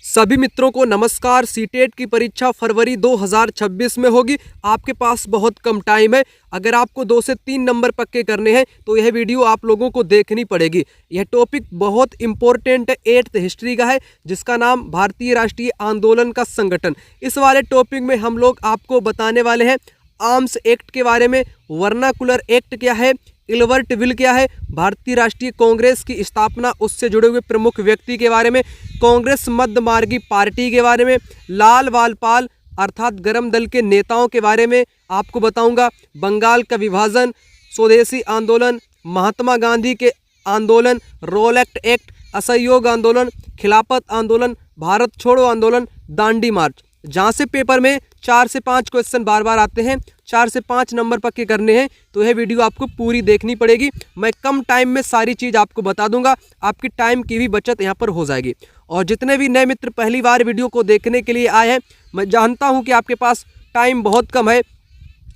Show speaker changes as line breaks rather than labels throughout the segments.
सभी मित्रों को नमस्कार। सीटेट की परीक्षा फरवरी 2026 में होगी। आपके पास बहुत कम टाइम है। अगर आपको 2 से 3 नंबर पक्के करने हैं तो यह वीडियो आप लोगों को देखनी पड़ेगी। यह टॉपिक बहुत इंपॉर्टेंट है, 8th हिस्ट्री का है, जिसका नाम भारतीय राष्ट्रीय आंदोलन का संगठन। इस वाले टॉपिक में हम लोग आपको बताने वाले हैं आर्म्स एक्ट के बारे में, वर्नाकुलर एक्ट क्या है, इलवर्ट विल क्या है, भारतीय राष्ट्रीय कांग्रेस की स्थापना, उससे जुड़े हुए प्रमुख व्यक्ति के बारे में, कांग्रेस मध्यमार्गी पार्टी के बारे में, लाल वालपाल अर्थात गरम दल के नेताओं के बारे में आपको बताऊंगा, बंगाल का विभाजन, स्वदेशी आंदोलन, महात्मा गांधी के आंदोलन, रोल एक्ट, असहयोग आंदोलन, खिलाफत आंदोलन, भारत छोड़ो आंदोलन, दांडी मार्च। जहाँ से पेपर में 4 से 5 क्वेश्चन बार बार आते हैं, 4 से 5 नंबर पक्के करने हैं, तो यह वीडियो आपको पूरी देखनी पड़ेगी। मैं कम टाइम में सारी चीज़ आपको बता दूंगा, आपकी टाइम की भी बचत यहाँ पर हो जाएगी। और जितने भी नए मित्र पहली बार वीडियो को देखने के लिए आए हैं, मैं जानता हूँ कि आपके पास टाइम बहुत कम है।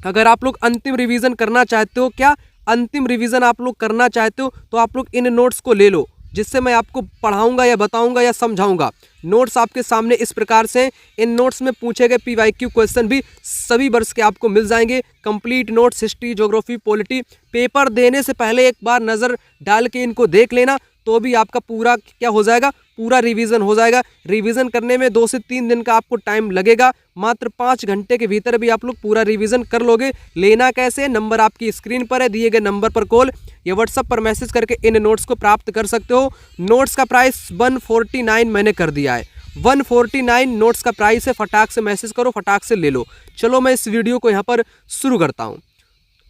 अगर आप लोग अंतिम रिवीजन करना चाहते हो, क्या अंतिम रिवीजन आप लोग करना चाहते हो, तो आप लोग इन नोट्स को ले लो, जिससे मैं आपको पढ़ाऊंगा या बताऊंगा या समझाऊंगा। नोट्स आपके सामने इस प्रकार से, इन नोट्स में पूछे गए PYQ क्वेश्चन भी सभी वर्ष के आपको मिल जाएंगे। Complete notes, history, geography, polity. Paper देने से पहले एक बार नज़र डाल के इनको देख लेना, तो भी आपका पूरा क्या हो जाएगा, पूरा रिवीजन हो जाएगा। रिवीजन करने में 2 से 3 दिन का आपको टाइम लगेगा। मात्र 5 घंटे के भीतर भी आप लोग पूरा रिवीजन कर लोगे। लेना कैसे? नंबर आपकी स्क्रीन पर है, दिए गए नंबर पर कॉल या व्हाट्सएप पर मैसेज करके इन नोट्स को प्राप्त कर सकते हो। नोट्स का प्राइस 149 मैंने कर दिया है, 149 नोट्स का प्राइस है। फटाक से मैसेज करो, फटाक से ले लो। चलो मैं इस वीडियो को यहाँ पर शुरू करता हूँ।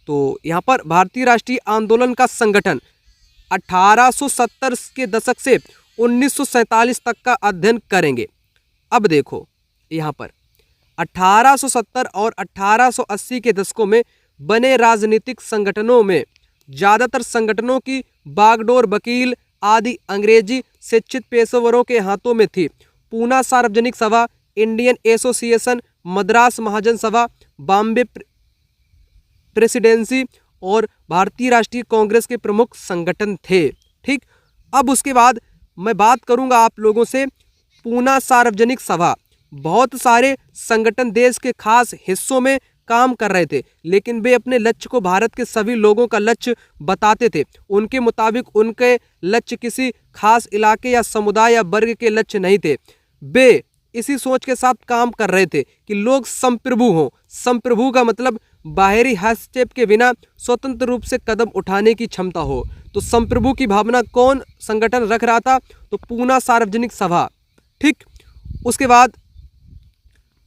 तो यहाँ पर भारतीय राष्ट्रीय आंदोलन का संगठन 1870 के दशक से 1947 तक का अध्ययन करेंगे। अब देखो यहाँ पर 1870 और 1880 के दशकों में बने राजनीतिक संगठनों में ज़्यादातर संगठनों की बागडोर वकील आदि अंग्रेजी शिक्षित पेशेवरों के हाथों में थी। पूना सार्वजनिक सभा, इंडियन एसोसिएशन, मद्रास महाजन सभा, बॉम्बे प्रेसिडेंसी और भारतीय राष्ट्रीय कांग्रेस के प्रमुख संगठन थे। ठीक, अब उसके बाद मैं बात करूंगा आप लोगों से पूना सार्वजनिक सभा। बहुत सारे संगठन देश के खास हिस्सों में काम कर रहे थे, लेकिन वे अपने लक्ष्य को भारत के सभी लोगों का लक्ष्य बताते थे। उनके मुताबिक उनके लक्ष्य किसी खास इलाके या समुदाय या वर्ग के लक्ष्य नहीं थे। वे इसी सोच के साथ काम कर रहे थे कि लोग संप्रभु हों। संप्रभु का मतलब बाहरी हस्तक्षेप के बिना स्वतंत्र रूप से कदम उठाने की क्षमता हो। तो संप्रभु की भावना कौन संगठन रख रहा था? तो पूना सार्वजनिक सभा। ठीक, उसके बाद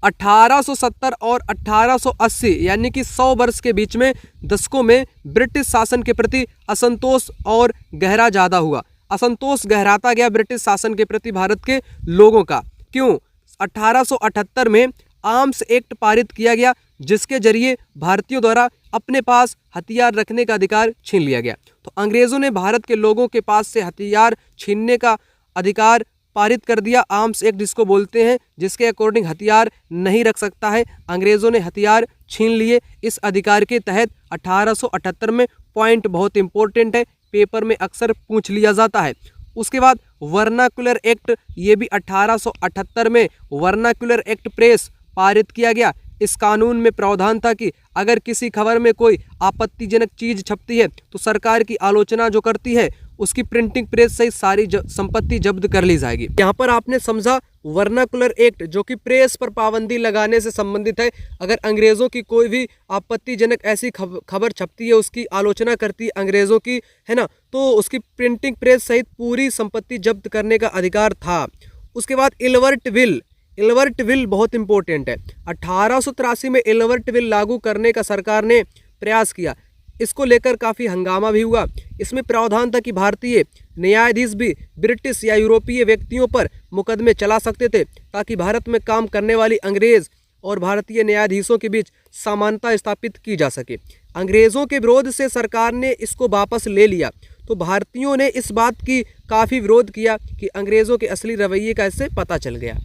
1870 और 1880 यानी कि 100 वर्ष के बीच में दशकों में ब्रिटिश शासन के प्रति असंतोष और गहरा ज़्यादा हुआ। असंतोष गहराता गया ब्रिटिश शासन के प्रति भारत के लोगों का। क्यों? 1878 में आर्म्स एक्ट पारित किया गया, जिसके जरिए भारतीयों द्वारा अपने पास हथियार रखने का अधिकार छीन लिया गया। तो अंग्रेज़ों ने भारत के लोगों के पास से हथियार छीनने का अधिकार पारित कर दिया। आर्म्स एक्ट जिसको बोलते हैं, जिसके अकॉर्डिंग हथियार नहीं रख सकता है, अंग्रेज़ों ने हथियार छीन लिए। इस अधिकार के तहत 1878 में, पॉइंट बहुत इंपॉर्टेंट है, पेपर में अक्सर पूछ लिया जाता है। उसके बाद वर्नाकुलर एक्ट, ये भी 1878 में वर्नाकुलर एक्ट प्रेस पारित किया गया। इस कानून में प्रावधान था कि अगर किसी खबर में कोई आपत्तिजनक चीज छपती है तो सरकार की आलोचना जो करती है, उसकी प्रिंटिंग प्रेस सहित सारी संपत्ति जब्त कर ली जाएगी। यहाँ पर आपने समझा वर्नाकुलर एक्ट, जो कि प्रेस पर पाबंदी लगाने से संबंधित है। अगर अंग्रेज़ों की कोई भी आपत्तिजनक ऐसी खबर छपती है, उसकी आलोचना करती है अंग्रेज़ों की, है ना, तो उसकी प्रिंटिंग प्रेस सहित पूरी संपत्ति जब्त करने का अधिकार था। उसके बाद इलवर्ट विल। इलवर्ट विल बहुत इंपॉर्टेंट है। 1883 में इलवर्ट विल लागू करने का सरकार ने प्रयास किया। इसको लेकर काफ़ी हंगामा भी हुआ। इसमें प्रावधान था कि भारतीय न्यायाधीश भी ब्रिटिश या यूरोपीय व्यक्तियों पर मुकदमे चला सकते थे, ताकि भारत में काम करने वाली अंग्रेज़ और भारतीय न्यायाधीशों के बीच समानता स्थापित की जा सके। अंग्रेज़ों के विरोध से सरकार ने इसको वापस ले लिया। तो भारतीयों ने इस बात की काफ़ी विरोध किया कि अंग्रेज़ों के असली रवैये का इससे पता चल गया।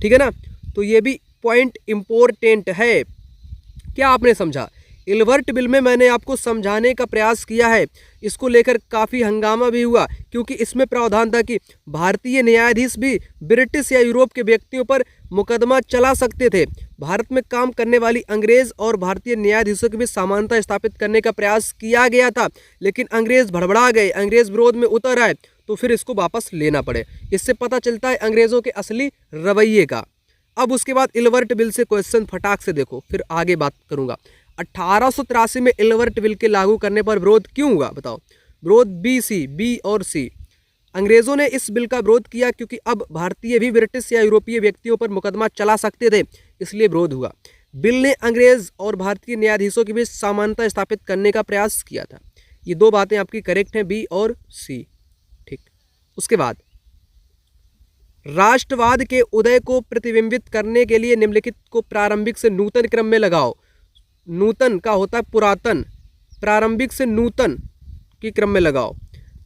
ठीक है ना, तो ये भी पॉइंट इम्पोर्टेंट है। क्या आपने समझा? इलवर्ट बिल में मैंने आपको समझाने का प्रयास किया है, इसको लेकर काफ़ी हंगामा भी हुआ क्योंकि इसमें प्रावधान था कि भारतीय न्यायाधीश भी ब्रिटिश या यूरोप के व्यक्तियों पर मुकदमा चला सकते थे। भारत में काम करने वाली अंग्रेज और भारतीय न्यायाधीशों के बीच समानता स्थापित करने का प्रयास किया गया था, लेकिन अंग्रेज भड़बड़ा गए, अंग्रेज विरोध में उतर आए, तो फिर इसको वापस लेना पड़े। इससे पता चलता है अंग्रेजों के असली रवैये का। अब उसके बाद इलवर्ट बिल से क्वेश्चन फटाक से देखो, फिर आगे बात करूंगा। 1883 में इलवर्ट बिल के लागू करने पर विरोध क्यों हुआ बताओ? विरोध बी और सी। अंग्रेजों ने इस बिल का विरोध किया क्योंकि अब भारतीय भी ब्रिटिश या यूरोपीय व्यक्तियों पर मुकदमा चला सकते थे, इसलिए विरोध हुआ। बिल ने अंग्रेज और भारतीय न्यायाधीशों के बीच समानता स्थापित करने का प्रयास किया था। ये दो बातें आपकी करेक्ट हैं, बी और सी। ठीक। उसके बाद राष्ट्रवाद के उदय को प्रतिबिंबित करने के लिए निम्नलिखित को प्रारंभिक से नूतन क्रम में लगाओ। नूतन का होता है पुरातन, प्रारंभिक से नूतन की क्रम में लगाओ।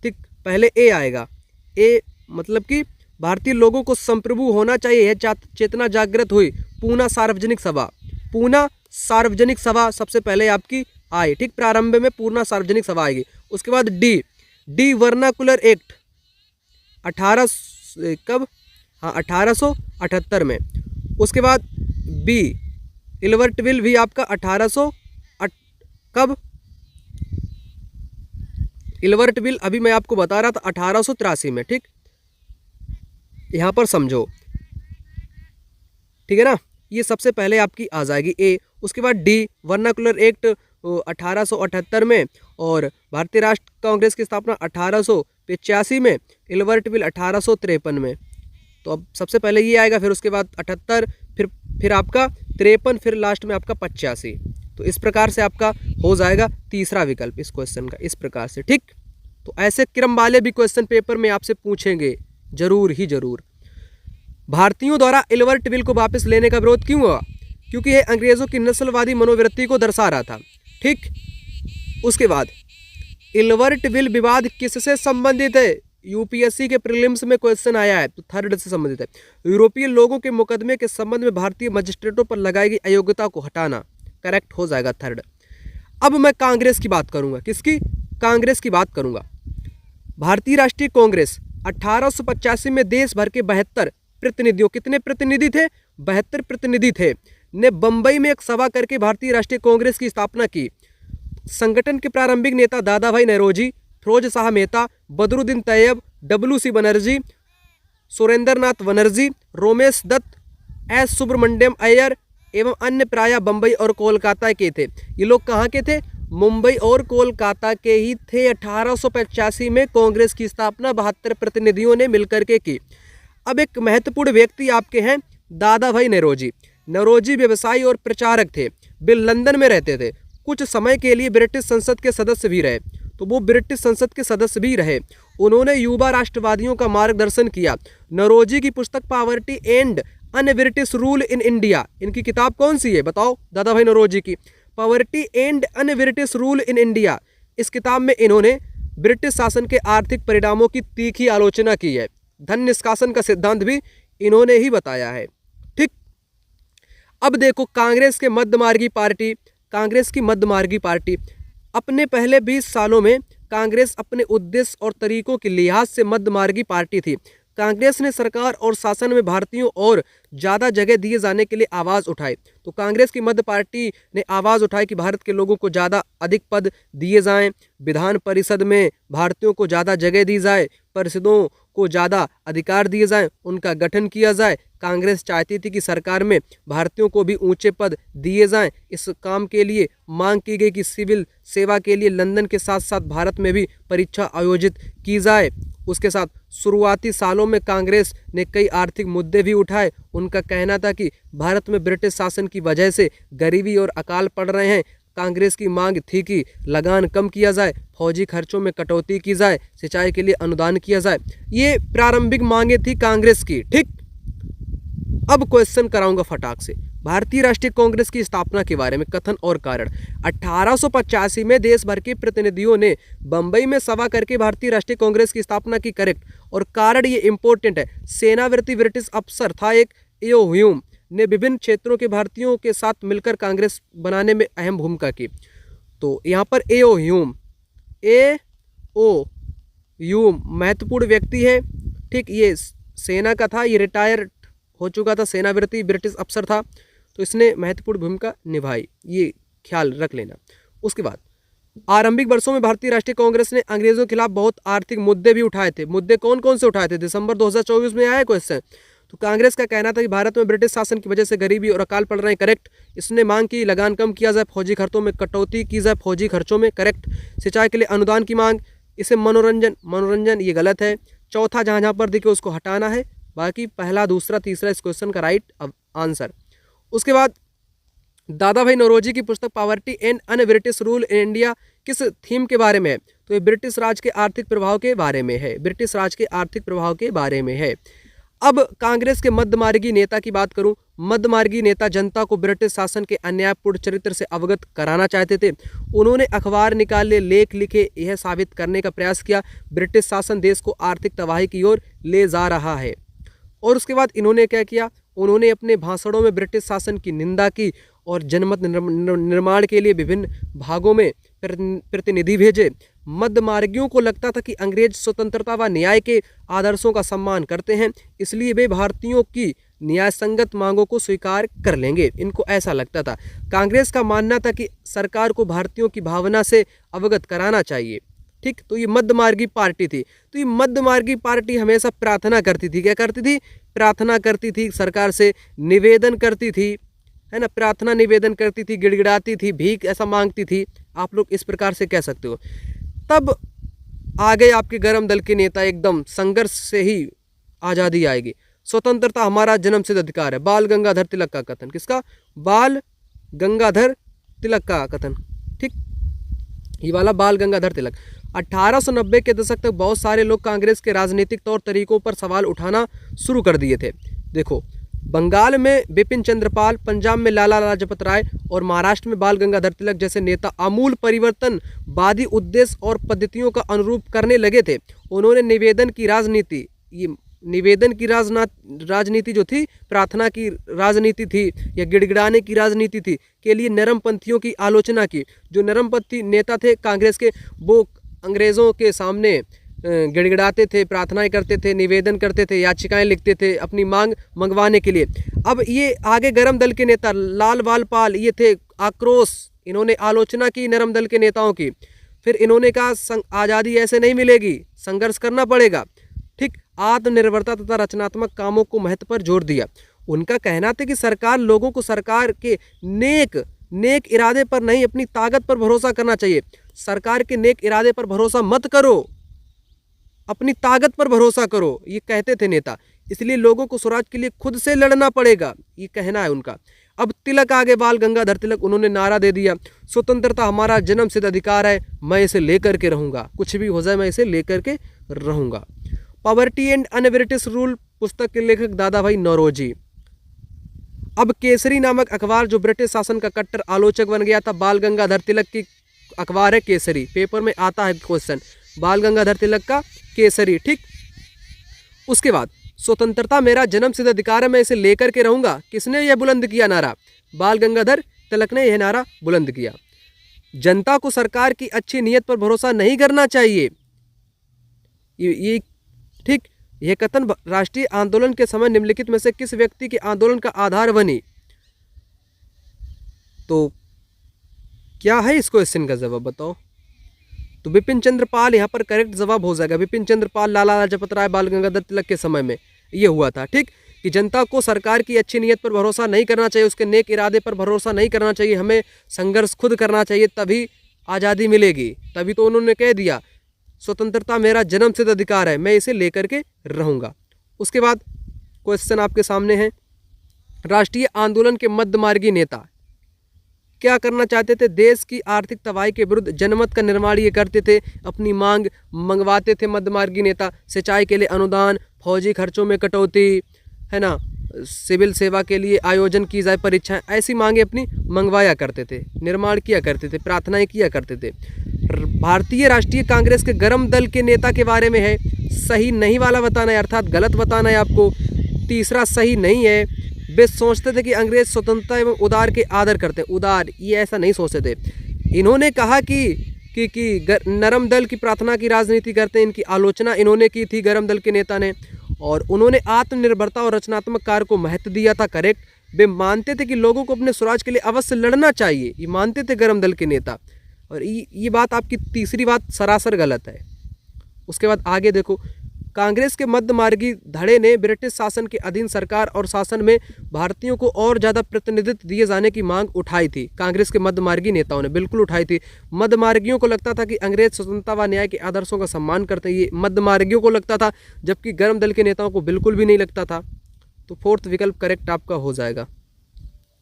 ठीक, पहले ए आएगा। ए मतलब कि भारतीय लोगों को संप्रभु होना चाहिए, यह चेतना जागृत हुई। पूना सार्वजनिक सभा, पूना सार्वजनिक सभा सबसे पहले आपकी आई। ठीक, प्रारंभ में पूर्णा सार्वजनिक सभा आएगी। उसके बाद डी वर्नाकुलर एक्ट 1878 में। उसके बाद बी इलवर्ट बिल भी आपका 1800 कब? इलवर्ट बिल अभी मैं आपको बता रहा था 1883 में। ठीक, यहां पर समझो, ठीक है ना। ये सबसे पहले आपकी आ जाएगी ए। उसके बाद डी वर्नाकुलर एक्ट 1878 में, और भारतीय राष्ट्र कांग्रेस की स्थापना 1885 में, इलवर्ट बिल 1853 में। तो अब सबसे पहले ये आएगा, फिर उसके बाद 78, फिर आपका 53, फिर लास्ट में आपका 85। तो इस प्रकार से आपका हो जाएगा तीसरा विकल्प इस क्वेश्चन का, इस प्रकार से। ठीक, तो ऐसे क्रम वाले भी क्वेश्चन पेपर में आपसे पूछेंगे जरूर ही जरूर। भारतीयों द्वारा इलवर्ट बिल को वापस लेने का विरोध क्यों हुआ? क्योंकि यह अंग्रेजों की नस्लवादी मनोवृत्ति को दर्शा रहा था। ठीक, उसके बाद इलवर्ट बिल विवाद किससे संबंधित है? यूपीएससी के प्रीलिम्स में क्वेश्चन आया है, तो थर्ड से संबंधित है। यूरोपीय लोगों के मुकदमे के संबंध में भारतीय मजिस्ट्रेटों पर लगाई गई अयोग्यता को हटाना, करेक्ट हो जाएगा थर्ड। अब मैं कांग्रेस की बात करूंगा। किसकी? कांग्रेस की बात करूंगा। भारतीय राष्ट्रीय कांग्रेस 1885 में देश भर के 72 प्रतिनिधियों, कितने प्रतिनिधि थे? 72 प्रतिनिधि थे, ने बंबई में एक सभा करके भारतीय राष्ट्रीय कांग्रेस की स्थापना की। संगठन के प्रारंभिक नेता दादा भाई नौरोजी, फिरोज शाह मेहता, बदरुद्दीन तैयब, WC बनर्जी, सुरेंद्र नाथ बनर्जी, रोमेश दत्त, एस सुब्रमण्यम अय्यर एवं अन्य प्रायः बंबई और कोलकाता के थे। ये लोग कहाँ के थे? मुंबई और कोलकाता के ही थे। 1885 में कांग्रेस की स्थापना 72 प्रतिनिधियों ने मिलकर के की। अब एक महत्वपूर्ण व्यक्ति आपके हैं दादा भाई नौरोजी। नौरोजी व्यवसायी और प्रचारक थे, वे लंदन में रहते थे, कुछ समय के लिए ब्रिटिश संसद के सदस्य भी रहे। तो वो ब्रिटिश संसद के सदस्य भी रहे। उन्होंने युवा राष्ट्रवादियों का मार्गदर्शन किया। नौरोजी की पुस्तक poverty and un British rule in India, इनकी किताब कौन सी है बताओ? दादा भाई नौरोजी की poverty and un British rule in India. इस किताब में इन्होंने ब्रिटिश शासन के आर्थिक परिणामों की तीखी आलोचना की है। धन निष्कासन का सिद्धांत भी इन्होंने ही बताया है। ठीक, अब देखो कांग्रेस के मध्यमार्गी पार्टी, कांग्रेस की मध्यमार्गी पार्टी अपने पहले 20 सालों में कांग्रेस अपने उद्देश्य और तरीकों के लिहाज से मध्यमार्गी पार्टी थी। कांग्रेस ने सरकार और शासन में भारतीयों और ज़्यादा जगह दिए जाने के लिए आवाज़ उठाई। तो कांग्रेस की मध्य पार्टी ने आवाज़ उठाई कि भारत के लोगों को ज़्यादा अधिक पद दिए जाएं, विधान परिषद में भारतीयों को ज़्यादा जगह दी जाए, परिषदों को ज़्यादा अधिकार दिए जाएं, उनका गठन किया जाए। कांग्रेस चाहती थी कि सरकार में भारतीयों को भी ऊंचे पद दिए जाएं। इस काम के लिए मांग की गई कि सिविल सेवा के लिए लंदन के साथ साथ भारत में भी परीक्षा आयोजित की जाए। उसके साथ शुरुआती सालों में कांग्रेस ने कई आर्थिक मुद्दे भी उठाए। उनका कहना था कि भारत में ब्रिटिश शासन की वजह से गरीबी और अकाल पड़ रहे हैं। कांग्रेस की मांग थी कि लगान कम किया जाए, फौजी खर्चों में कटौती की जाए, सिंचाई के लिए अनुदान किया जाए। ये प्रारंभिक मांगे थी कांग्रेस की। ठीक, अब क्वेश्चन कराऊंगा फटाक से भारतीय राष्ट्रीय कांग्रेस की स्थापना के बारे में कथन और कारण। 1885 में देश भर के प्रतिनिधियों ने बंबई में सभा करके भारतीय राष्ट्रीय कांग्रेस की स्थापना की, करेक्ट। और कारण ये इंपॉर्टेंट है, सेनावर्ती ब्रिटिश अफसर था एक एओ ह्यूम ने विभिन्न क्षेत्रों के भारतीयों के साथ मिलकर कांग्रेस बनाने में अहम भूमिका की। तो यहाँ पर एओ ह्यूम महत्वपूर्ण व्यक्ति है, ठीक। ये सेना का था, ये रिटायर हो चुका था, सेनावृत्ति ब्रिटिश अफसर था, तो इसने महत्वपूर्ण भूमिका निभाई, ये ख्याल रख लेना। उसके बाद आरंभिक वर्षों में भारतीय राष्ट्रीय कांग्रेस ने अंग्रेजों के खिलाफ बहुत आर्थिक मुद्दे भी उठाए थे। मुद्दे कौन कौन से उठाए थे? दिसंबर 2024 में आया क्वेश्चन। तो कांग्रेस का कहना था कि भारत में ब्रिटिश शासन की वजह से गरीबी और अकाल पड़ रहे हैं, करेक्ट। इसने मांग की लगान कम किया जाए, फौजी खर्चों में कटौती की जाए, फौजी खर्चों में, करेक्ट। सिंचाई के लिए अनुदान की मांग, इसे मनोरंजन ये गलत है। चौथा जहाँ जहाँ पर दिखे उसको हटाना है, बाकी पहला दूसरा तीसरा इस क्वेश्चन का राइट आंसर। उसके बाद दादा भाई नौरोजी की पुस्तक poverty and un British rule in India किस थीम के बारे में है? तो ये ब्रिटिश राज के आर्थिक प्रभाव के बारे में है, ब्रिटिश राज के आर्थिक प्रभाव के बारे में है। अब कांग्रेस के मध्यमार्गी नेता की बात करूं, मध्यमार्गी नेता जनता को ब्रिटिश शासन के अन्यायपूर्ण चरित्र से अवगत कराना चाहते थे। उन्होंने अखबार निकाले, लेख लिखे, यह साबित करने का प्रयास किया ब्रिटिश शासन देश को आर्थिक तबाही की ओर ले जा रहा है। और उसके बाद इन्होंने क्या किया? उन्होंने अपने भाषणों में ब्रिटिश शासन की निंदा की और जनमत निर्माण के लिए विभिन्न भागों में प्रतिनिधि भेजे। मध्यमार्गियों को लगता था कि अंग्रेज स्वतंत्रता व न्याय के आदर्शों का सम्मान करते हैं, इसलिए वे भारतीयों की न्यायसंगत मांगों को स्वीकार कर लेंगे। इनको ऐसा लगता था। कांग्रेस का मानना था कि सरकार को भारतीयों की भावना से अवगत कराना चाहिए, ठीक। तो ये मध्यमार्गी पार्टी थी। तो ये मध्यमार्गी पार्टी हमेशा प्रार्थना करती थी, क्या करती थी? प्रार्थना करती थी, सरकार से निवेदन करती थी, है ना, प्रार्थना निवेदन करती थी, गिड़गिड़ाती थी, भीख ऐसा मांगती थी, आप लोग इस प्रकार से कह सकते हो। तब आ गए आपके गरम दल के नेता, एकदम संघर्ष से ही आज़ादी आएगी। स्वतंत्रता हमारा जन्मसिद्ध अधिकार है, बाल गंगाधर तिलक का कथन। किसका? बाल गंगाधर तिलक का कथन, ठीक। ये वाला बाल गंगाधर तिलक। 1890 के दशक तक बहुत सारे लोग कांग्रेस के राजनीतिक तौर तरीकों पर सवाल उठाना शुरू कर दिए थे। देखो, बंगाल में बिपिन चंद्र पाल, पंजाब में लाला लाजपत राय और महाराष्ट्र में बाल गंगाधर तिलक जैसे नेता आमूल परिवर्तनवादी उद्देश्य और पद्धतियों का अनुरूप करने लगे थे। उन्होंने निवेदन की राजनीति, ये निवेदन की राजनीति जो थी, प्रार्थना की राजनीति थी या गिड़गिड़ाने की राजनीति थी, के लिए नरमपंथियों की आलोचना की। जो नरमपंथी नेता थे कांग्रेस के, वो अंग्रेज़ों के सामने गिड़गिड़ाते थे, प्रार्थनाएं करते थे, निवेदन करते थे, याचिकाएं लिखते थे अपनी मांग मंगवाने के लिए। अब ये आगे गरम दल के नेता लाल बाल पाल, ये थे आक्रोश, इन्होंने आलोचना की नरम दल के नेताओं की। फिर इन्होंने कहा आज़ादी ऐसे नहीं मिलेगी, संघर्ष करना पड़ेगा, ठीक। आत्मनिर्भरता तथा रचनात्मक कामों को महत्व पर जोर दिया। उनका कहना था कि सरकार लोगों को सरकार के नेक इरादे पर नहीं, अपनी ताकत पर भरोसा करना चाहिए। सरकार के नेक इरादे पर भरोसा मत करो, अपनी ताकत पर भरोसा करो, ये कहते थे नेता। इसलिए लोगों को स्वराज के लिए खुद से लड़ना पड़ेगा, ये कहना है उनका। अब तिलक आगे, बाल गंगाधर तिलक, उन्होंने नारा दे दिया, स्वतंत्रता हमारा जन्मसिद्ध अधिकार है, मैं इसे लेकर के रहूंगा, कुछ भी हो जाए मैं इसे लेकर के रहूंगा। Poverty and un British rule पुस्तक के लेखक दादा भाई नौरोजी। अब केसरी नामक अखबार जो ब्रिटिश शासन का कट्टर आलोचक बन गया था, बाल गंगाधर तिलक की अखबार है केसरी, पेपर में आता है क्वेश्चन, बाल गंगाधर तिलक का केसरी, ठीक। उसके बाद स्वतंत्रता मेरा जन्मसिद्ध अधिकार है, मैं इसे लेकर के रहूंगा, किसने यह बुलंद किया नारा? बाल गंगाधर तिलक ने यह नारा बुलंद किया। जनता को सरकार की अच्छी नीयत पर भरोसा नहीं करना चाहिए, ये ठीक। यह कथन राष्ट्रीय आंदोलन के समय निम्नलिखित में से किस व्यक्ति के आंदोलन का आधार बनी? तो क्या है इस क्वेश्चन का जवाब बताओ? तो बिपिन चंद्र पाल यहाँ पर करेक्ट जवाब हो जाएगा। बिपिन चंद्र पाल, लाला लाजपत राय, बाल गंगाधर तिलक के समय में ये हुआ था, ठीक। कि जनता को सरकार की अच्छी नीयत पर भरोसा नहीं करना चाहिए, उसके नेक इरादे पर भरोसा नहीं करना चाहिए, हमें संघर्ष खुद करना चाहिए, तभी आज़ादी मिलेगी। तभी तो उन्होंने कह दिया स्वतंत्रता मेरा जन्मसिद्ध अधिकार है, मैं इसे लेकर के रहूँगा। उसके बाद क्वेश्चन आपके सामने है, राष्ट्रीय आंदोलन के मध्यमार्गी नेता क्या करना चाहते थे? देश की आर्थिक तबाही के विरुद्ध जनमत का निर्माण ये करते थे, अपनी मांग मंगवाते थे मध्यमार्गी नेता। सिंचाई के लिए अनुदान, फौजी खर्चों में कटौती, है ना, सिविल सेवा के लिए आयोजन की जाए परीक्षाएं, ऐसी मांगे अपनी मंगवाया करते थे, निर्माण किया करते थे, प्रार्थनाएं किया करते थे। भारतीय राष्ट्रीय कांग्रेस के गरम दल के नेता के बारे में है, सही नहीं वाला बताना है, अर्थात गलत बताना है आपको। तीसरा सही नहीं है, वे सोचते थे कि अंग्रेज स्वतंत्रता एवं उदार के आदर करते हैं, उदार, ये ऐसा नहीं सोचते थे। इन्होंने कहा कि नरम दल की प्रार्थना की राजनीति करते हैं। इनकी आलोचना इन्होंने की थी गरम दल के नेता ने, और उन्होंने आत्मनिर्भरता और रचनात्मक कार्य को महत्व दिया था। करेक्ट, वे मानते थे कि लोगों को अपने स्वराज के लिए अवश्य लड़ना चाहिए, ये मानते थे गरम दल के नेता। और ये बात आपकी तीसरी बात सरासर गलत है। उसके बाद आगे देखो, कांग्रेस के मध्यमार्गी धड़े ने ब्रिटिश शासन के अधीन सरकार और शासन में भारतीयों को और ज़्यादा प्रतिनिधित्व दिए जाने की मांग उठाई थी। कांग्रेस के मध्यमार्गी नेताओं ने बिल्कुल उठाई थी। मध्यमार्गियों को लगता था कि अंग्रेज स्वतंत्रता व न्याय के आदर्शों का सम्मान करते हैं, ये मध्यमार्गियों को लगता था, जबकि गरम दल के नेताओं को बिल्कुल भी नहीं लगता था। तो फोर्थ विकल्प करेक्ट आपका हो जाएगा।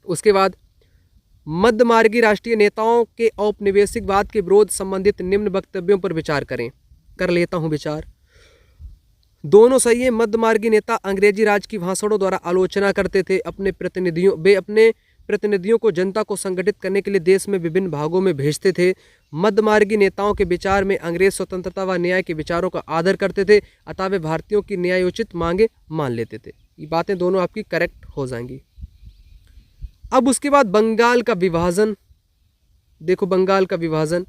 उसके बाद मध्यमार्गी राष्ट्रीय नेताओं के औपनिवेशिकवाद के विरोध संबंधित निम्न वक्तव्यों पर विचार करें। कर लेता हूं विचार। दोनों सही है। मध्यमार्गी नेता अंग्रेजी राज की भाषणों द्वारा आलोचना करते थे। वे अपने प्रतिनिधियों को जनता को संगठित करने के लिए देश में विभिन्न भागों में भेजते थे। मध्यमार्गी नेताओं के विचार में अंग्रेज स्वतंत्रता व न्याय के विचारों का आदर करते थे, अतः वे भारतीयों की न्यायोचित मांगे मान लेते थे। ये बातें दोनों आपकी करेक्ट हो जाएंगी। अब उसके बाद बंगाल का विभाजन देखो। बंगाल का विभाजन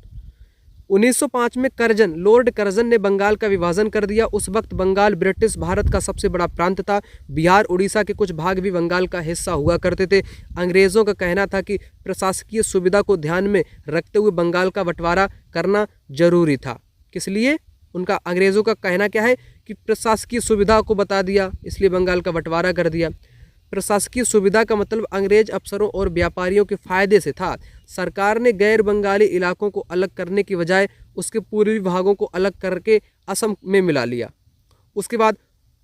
1905 में लॉर्ड कर्जन ने बंगाल का विभाजन कर दिया। उस वक्त बंगाल ब्रिटिश भारत का सबसे बड़ा प्रांत था। बिहार, उड़ीसा के कुछ भाग भी बंगाल का हिस्सा हुआ करते थे। अंग्रेज़ों का कहना था कि प्रशासकीय सुविधा को ध्यान में रखते हुए बंगाल का बंटवारा करना जरूरी था। किस लिए? उनका अंग्रेज़ों का कहना क्या है कि प्रशासकीय सुविधा को बता दिया, इसलिए बंगाल का बंटवारा कर दिया। प्रशासकीय सुविधा का मतलब अंग्रेज अफसरों और व्यापारियों के फायदे से था। सरकार ने गैर बंगाली इलाकों को अलग करने की बजाय उसके पूर्वी भागों को अलग करके असम में मिला लिया। उसके बाद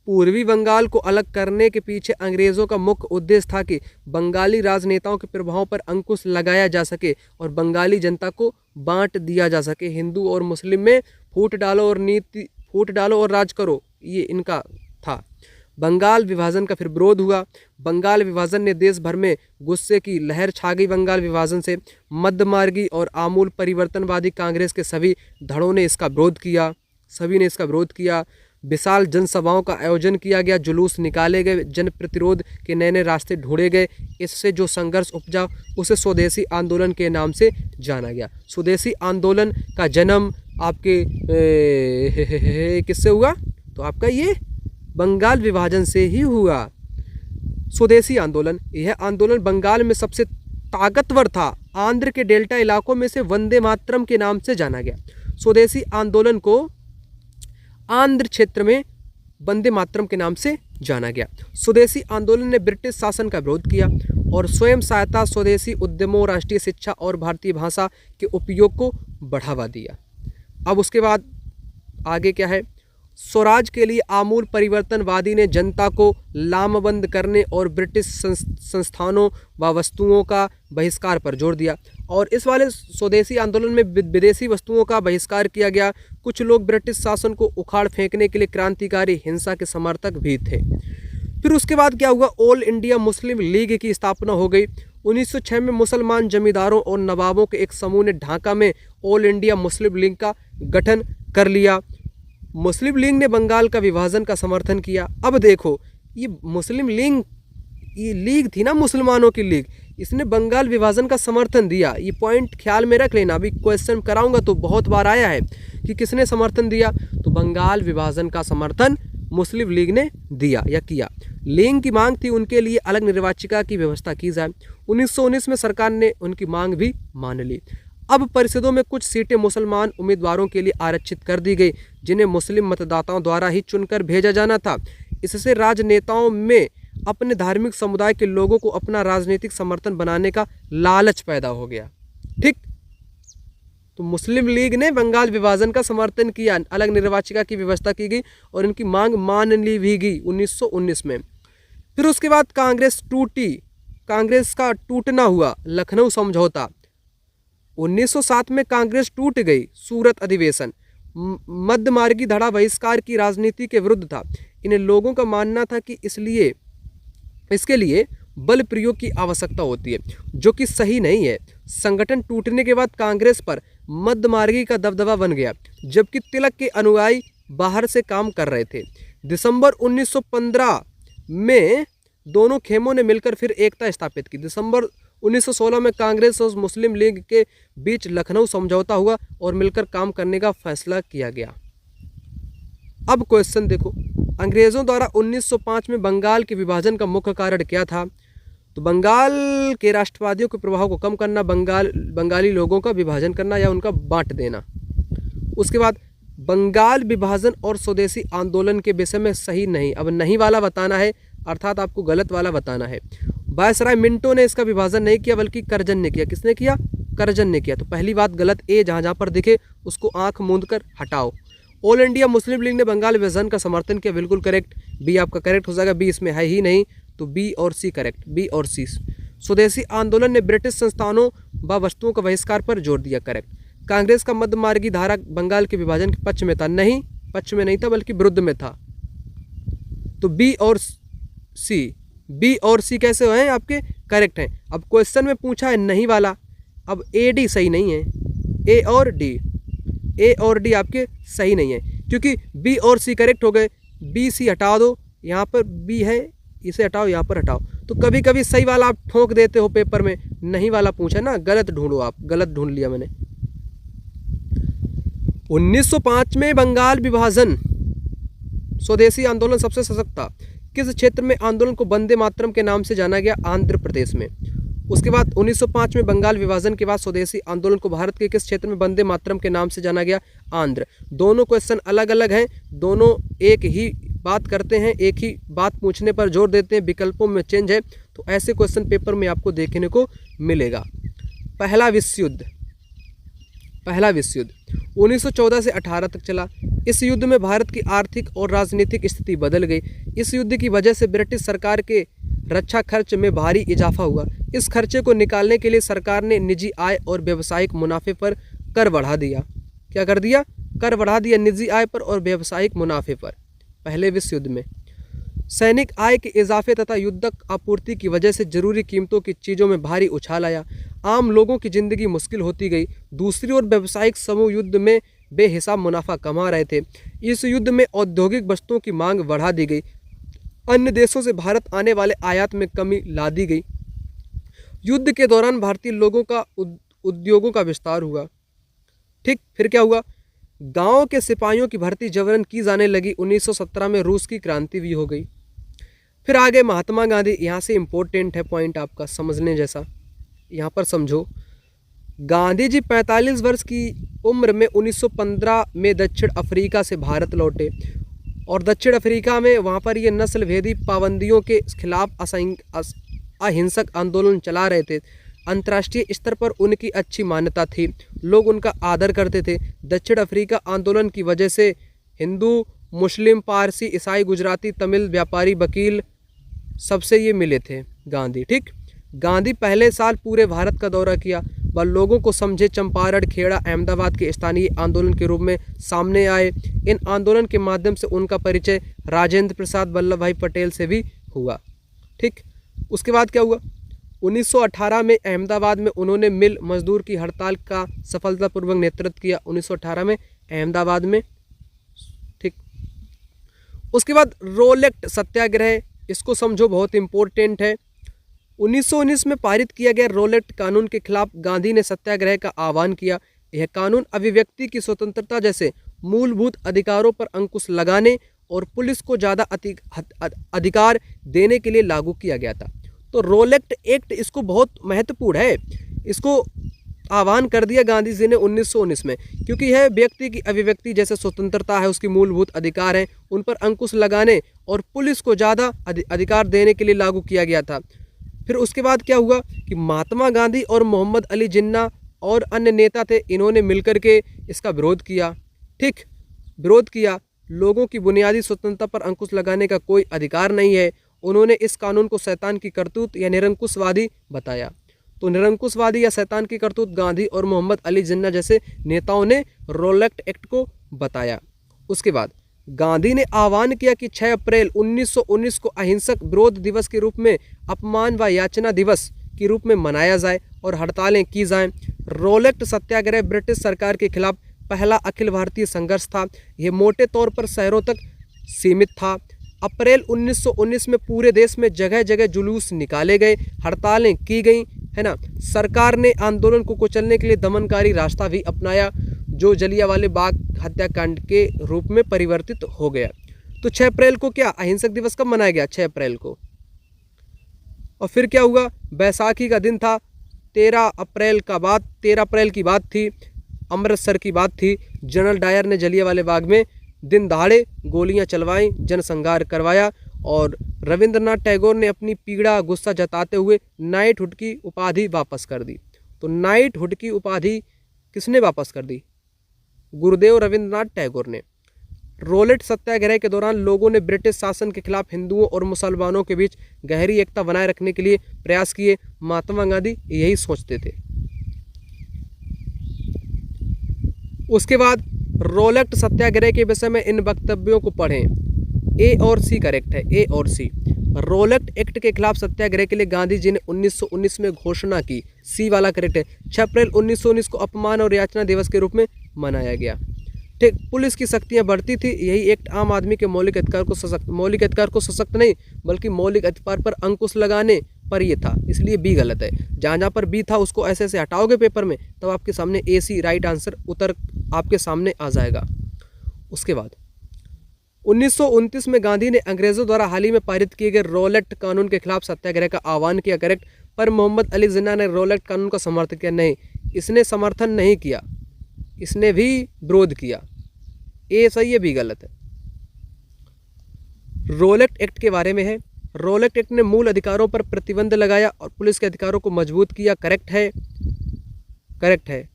पूर्वी बंगाल को अलग करने के पीछे अंग्रेज़ों का मुख्य उद्देश्य था कि बंगाली राजनेताओं के प्रभाव पर अंकुश लगाया जा सके और बंगाली जनता को बांट दिया जा सके। हिंदू और मुस्लिम में फूट डालो और राज करो, ये इनका था। बंगाल विभाजन का फिर विरोध हुआ। बंगाल विभाजन ने देश भर में गुस्से की लहर छा गई। बंगाल विभाजन से मध्यमार्गी और आमूल परिवर्तनवादी कांग्रेस के सभी धड़ों ने इसका विरोध किया। विशाल जनसभाओं का आयोजन किया गया, जुलूस निकाले गए, जन प्रतिरोध के नए नए रास्ते ढूंढे गए। इससे जो संघर्ष उपजा उसे स्वदेशी आंदोलन के नाम से जाना गया। स्वदेशी आंदोलन का जन्म आपके किससे हुआ? तो आपका ये बंगाल विभाजन से ही हुआ। स्वदेशी आंदोलन, यह आंदोलन बंगाल में सबसे ताकतवर था। आंध्र के डेल्टा इलाकों में से वंदे मातरम के नाम से जाना गया। स्वदेशी आंदोलन को आंध्र क्षेत्र में वंदे मातरम के नाम से जाना गया। स्वदेशी आंदोलन ने ब्रिटिश शासन का विरोध किया और स्वयं सहायता, स्वदेशी उद्यमों, राष्ट्रीय शिक्षा और भारतीय भाषा के उपयोग को बढ़ावा दिया। अब उसके बाद आगे क्या है? स्वराज के लिए आमूल परिवर्तनवादी ने जनता को लामबंद करने और ब्रिटिश संस्थानों व वस्तुओं का बहिष्कार पर जोर दिया। और इस वाले स्वदेशी आंदोलन में विदेशी वस्तुओं का बहिष्कार किया गया। कुछ लोग ब्रिटिश शासन को उखाड़ फेंकने के लिए क्रांतिकारी हिंसा के समर्थक भी थे। फिर उसके बाद क्या हुआ? ऑल इंडिया मुस्लिम लीग की स्थापना हो गई। 1906 में मुसलमान जमींदारों और नवाबों के एक समूह ने ढाका में ऑल इंडिया मुस्लिम लीग का गठन कर लिया। मुस्लिम लीग ने बंगाल का विभाजन का समर्थन किया। अब देखो, ये मुस्लिम लीग, ये लीग थी ना मुसलमानों की लीग, इसने बंगाल विभाजन का समर्थन दिया। ये पॉइंट ख्याल में रख लेना, अभी क्वेश्चन कराऊंगा तो बहुत बार आया है कि किसने समर्थन दिया। तो बंगाल विभाजन का समर्थन मुस्लिम लीग ने दिया या किया। लीग की मांग थी उनके लिए अलग निर्वाचिका की व्यवस्था की जाए। 1919 में सरकार ने उनकी मांग भी मान ली। अब परिषदों में कुछ सीटें मुसलमान उम्मीदवारों के लिए आरक्षित कर दी गई, जिन्हें मुस्लिम मतदाताओं द्वारा ही चुनकर भेजा जाना था। इससे राजनेताओं में अपने धार्मिक समुदाय के लोगों को अपना राजनीतिक समर्थन बनाने का लालच पैदा हो गया। ठीक, तो मुस्लिम लीग ने बंगाल विभाजन का समर्थन किया, अलग निर्वाचिका की व्यवस्था की गई और इनकी मांग मान ली भी गई 1919 में। फिर उसके बाद कांग्रेस टूटी, कांग्रेस का टूटना हुआ। लखनऊ समझौता 1907 में कांग्रेस टूट गई। सूरत अधिवेशन, मध्यमार्गी धड़ा बहिष्कार की राजनीति के विरुद्ध था। इन लोगों का मानना था कि इसके लिए बल प्रयोग की आवश्यकता होती है, जो कि सही नहीं है। संगठन टूटने के बाद कांग्रेस पर मध्यमार्गी का दबदबा बन गया, जबकि तिलक के अनुयायी बाहर से काम कर रहे थे। दिसंबर 1915 में दोनों खेमों ने मिलकर फिर एकता स्थापित की। दिसंबर 1916 में कांग्रेस और मुस्लिम लीग के बीच लखनऊ समझौता हुआ और मिलकर काम करने का फैसला किया गया। अब क्वेश्चन देखो, अंग्रेज़ों द्वारा 1905 में बंगाल के विभाजन का मुख्य कारण क्या था? तो बंगाल के राष्ट्रवादियों के प्रभाव को कम करना, बंगाली लोगों का विभाजन करना या उनका बांट देना। उसके बाद बंगाल विभाजन और स्वदेशी आंदोलन के विषय में सही नहीं, अब नहीं वाला बताना है, अर्थात आपको गलत वाला बताना है। वायसराय मिंटो ने इसका विभाजन नहीं किया बल्कि करजन ने किया। किसने किया? करजन ने किया। तो पहली बात गलत, ए जहाँ जहाँ पर दिखे उसको आंख मूंद कर हटाओ। ऑल इंडिया मुस्लिम लीग ने बंगाल विभाजन का समर्थन किया, बिल्कुल करेक्ट, बी आपका करेक्ट हो जाएगा, बी इसमें है ही नहीं, तो बी और सी करेक्ट, बी और सी। स्वदेशी आंदोलन ने ब्रिटिश संस्थानों व वस्तुओं का बहिष्कार पर जोर दिया, करेक्ट। कांग्रेस का मध्यमार्गी धारा बंगाल के विभाजन के पक्ष में था, नहीं, पक्ष में नहीं था बल्कि विरुद्ध में था, तो बी और सी, बी और सी कैसे हैं आपके? करेक्ट हैं। अब क्वेश्चन में पूछा है नहीं वाला, अब ए डी सही नहीं है, ए और डी, ए और डी आपके सही नहीं है, क्योंकि बी और सी करेक्ट हो गए, बी सी हटा दो, यहाँ पर बी है, इसे हटाओ, यहाँ पर हटाओ। तो कभी कभी सही वाला आप ठोक देते हो पेपर में, नहीं वाला पूछा ना, गलत ढूंढो आप, गलत ढूंढ लिया मैंने। 1905 में बंगाल विभाजन स्वदेशी आंदोलन सबसे सशक्त था। किस क्षेत्र में आंदोलन को वंदे मातरम के नाम से जाना गया? आंध्र प्रदेश में। उसके बाद 1905 में बंगाल विभाजन के बाद स्वदेशी आंदोलन को भारत के किस क्षेत्र में वंदे मातरम के नाम से जाना गया? आंध्र। दोनों क्वेश्चन अलग अलग हैं, दोनों एक ही बात करते हैं, एक ही बात पूछने पर जोर देते हैं, विकल्पों में चेंज है, तो ऐसे क्वेश्चन पेपर में आपको देखने को मिलेगा। पहला विश्व युद्ध 1914 से 18 तक चला। इस युद्ध में भारत की आर्थिक और राजनीतिक स्थिति बदल गई। इस युद्ध की वजह से ब्रिटिश सरकार के रक्षा खर्च में भारी इजाफा हुआ। इस खर्चे को निकालने के लिए सरकार ने निजी आय और व्यावसायिक मुनाफे पर कर बढ़ा दिया। क्या कर दिया? कर बढ़ा दिया, निजी आय पर और व्यावसायिक मुनाफे पर। पहले विश्व युद्ध में सैनिक आय के इजाफे तथा युद्धक आपूर्ति की वजह से जरूरी कीमतों की चीज़ों में भारी उछाल आया। आम लोगों की जिंदगी मुश्किल होती गई। दूसरी ओर व्यावसायिक समूह युद्ध में बेहिसाब मुनाफा कमा रहे थे। इस युद्ध में औद्योगिक वस्तुओं की मांग बढ़ा दी गई। अन्य देशों से भारत आने वाले आयात में कमी ला दी गई। युद्ध के दौरान भारतीय लोगों का उद्योगों का विस्तार हुआ। ठीक, फिर क्या हुआ? गांव के सिपाहियों की भर्ती जबरन की जाने लगी। 1917 में रूस की क्रांति भी हो गई। फिर आगे महात्मा गांधी, यहाँ से इम्पोर्टेंट है पॉइंट आपका समझने जैसा, यहाँ पर समझो। गांधी जी 45 वर्ष की उम्र में 1915 में दक्षिण अफ्रीका से भारत लौटे और दक्षिण अफ्रीका में वहाँ पर ये नस्ल भेदी पाबंदियों के खिलाफ अहिंसक आंदोलन चला रहे थे। अंतर्राष्ट्रीय स्तर पर उनकी अच्छी मान्यता थी, लोग उनका आदर करते थे। दक्षिण अफ्रीका आंदोलन की वजह से हिंदू, मुस्लिम, पारसी, ईसाई, गुजराती, तमिल, व्यापारी, वकील सबसे ये मिले थे गांधी। ठीक, गांधी पहले साल पूरे भारत का दौरा किया। वह लोगों को समझे, चंपारण, खेड़ा, अहमदाबाद के स्थानीय आंदोलन के रूप में सामने आए। इन आंदोलन के माध्यम से उनका परिचय राजेंद्र प्रसाद वल्लभ भाई पटेल से भी हुआ। ठीक, उसके बाद क्या हुआ? 1918 में अहमदाबाद में उन्होंने मिल मजदूर की हड़ताल का सफलतापूर्वक नेतृत्व किया। 1918 में अहमदाबाद में। ठीक, उसके बाद रोलेक्ट सत्याग्रह, इसको समझो, बहुत इंपॉर्टेंट है। 1919 में पारित किया गया रोलेक्ट कानून के खिलाफ गांधी ने सत्याग्रह का आह्वान किया। यह कानून अभिव्यक्ति की स्वतंत्रता जैसे मूलभूत अधिकारों पर अंकुश लगाने और पुलिस को ज़्यादा अधिकार देने के लिए लागू किया गया था। तो रोलेक्ट एक्ट इसको बहुत महत्वपूर्ण है, इसको आह्वान कर दिया गांधी जी ने 1919 में, क्योंकि यह व्यक्ति की अभिव्यक्ति जैसे स्वतंत्रता है, उसकी मूलभूत अधिकार हैं, उन पर अंकुश लगाने और पुलिस को ज़्यादा अधिकार देने के लिए लागू किया गया था। फिर उसके बाद क्या हुआ कि महात्मा गांधी और मोहम्मद अली जिन्ना और अन्य नेता थे, इन्होंने मिलकर के इसका विरोध किया। ठीक, विरोध किया। लोगों की बुनियादी स्वतंत्रता पर अंकुश लगाने का कोई अधिकार नहीं है। उन्होंने इस कानून को शैतान की करतूत या निरंकुशवादी बताया। तो निरंकुशवादी या शैतान की करतूत गांधी और मोहम्मद अली जिन्ना जैसे नेताओं ने रोलेक्ट एक्ट को बताया। उसके बाद गांधी ने आह्वान किया कि 6 अप्रैल 1919 को अहिंसक विरोध दिवस के रूप में, अपमान व याचना दिवस के रूप में मनाया जाए और हड़तालें की जाएं। रोलेक्ट सत्याग्रह ब्रिटिश सरकार के खिलाफ पहला अखिल भारतीय संघर्ष था। यह मोटे तौर पर शहरों तक सीमित था। अप्रैल 1919 में पूरे देश में जगह जगह जुलूस निकाले गए, हड़तालें की गईं। है ना। सरकार ने आंदोलन को कुचलने के लिए दमनकारी रास्ता भी अपनाया, जो जलियांवाला बाग हत्याकांड के रूप में परिवर्तित हो गया। तो 6 अप्रैल को क्या अहिंसक दिवस कब मनाया गया? 6 अप्रैल को। और फिर क्या हुआ? बैसाखी का दिन था। 13 अप्रैल की बात थी, अमृतसर की बात थी। जनरल डायर ने जलियांवाला बाग में दिन दहाड़े गोलियां चलवाई, जनसंहार करवाया और रविंद्रनाथ टैगोर ने अपनी पीड़ा गुस्सा जताते हुए नाइटहुड की उपाधि वापस कर दी। तो नाइटहुड की उपाधि किसने वापस कर दी? गुरुदेव रविंद्रनाथ टैगोर ने। रोलेट सत्याग्रह के दौरान लोगों ने ब्रिटिश शासन के खिलाफ हिंदुओं और मुसलमानों के बीच गहरी एकता बनाए रखने के लिए प्रयास किए। महात्मा गांधी यही सोचते थे। उसके बाद रोलेट सत्याग्रह के विषय में इन वक्तव्यों को पढ़ें। ए और सी करेक्ट है, ए और सी। रोलेट एक्ट के खिलाफ सत्याग्रह के लिए गांधी जी ने 1919 में घोषणा की। सी वाला करेक्ट है। 6 अप्रैल 1919 को अपमान और याचना दिवस के रूप में मनाया गया। ठीक, पुलिस की शक्तियां बढ़ती थी। यही एक्ट आम आदमी के मौलिक अधिकार को सशक्त नहीं बल्कि मौलिक अधिकार पर अंकुश लगाने पर ये था, इसलिए बी गलत है। जहाँ जहाँ पर बी था उसको ऐसे ऐसे हटाओगे पेपर में, तब आपके सामने ए सी राइट आंसर उत्तर आपके सामने आ जाएगा। उसके बाद 1929 में गांधी ने अंग्रेजों द्वारा हाल ही में पारित किए गए रोलेट कानून के खिलाफ सत्याग्रह का आह्वान किया। करेक्ट। पर मोहम्मद अली जिन्ना ने रोलेट कानून का समर्थन किया? नहीं, इसने समर्थन नहीं किया, इसने भी विरोध किया। ए सही है, बी गलत है। रोलेट एक्ट के बारे में है। रोलेट एक्ट ने मूल अधिकारों पर प्रतिबंध लगाया और पुलिस के अधिकारों को मजबूत किया। करेक्ट है, करेक्ट है।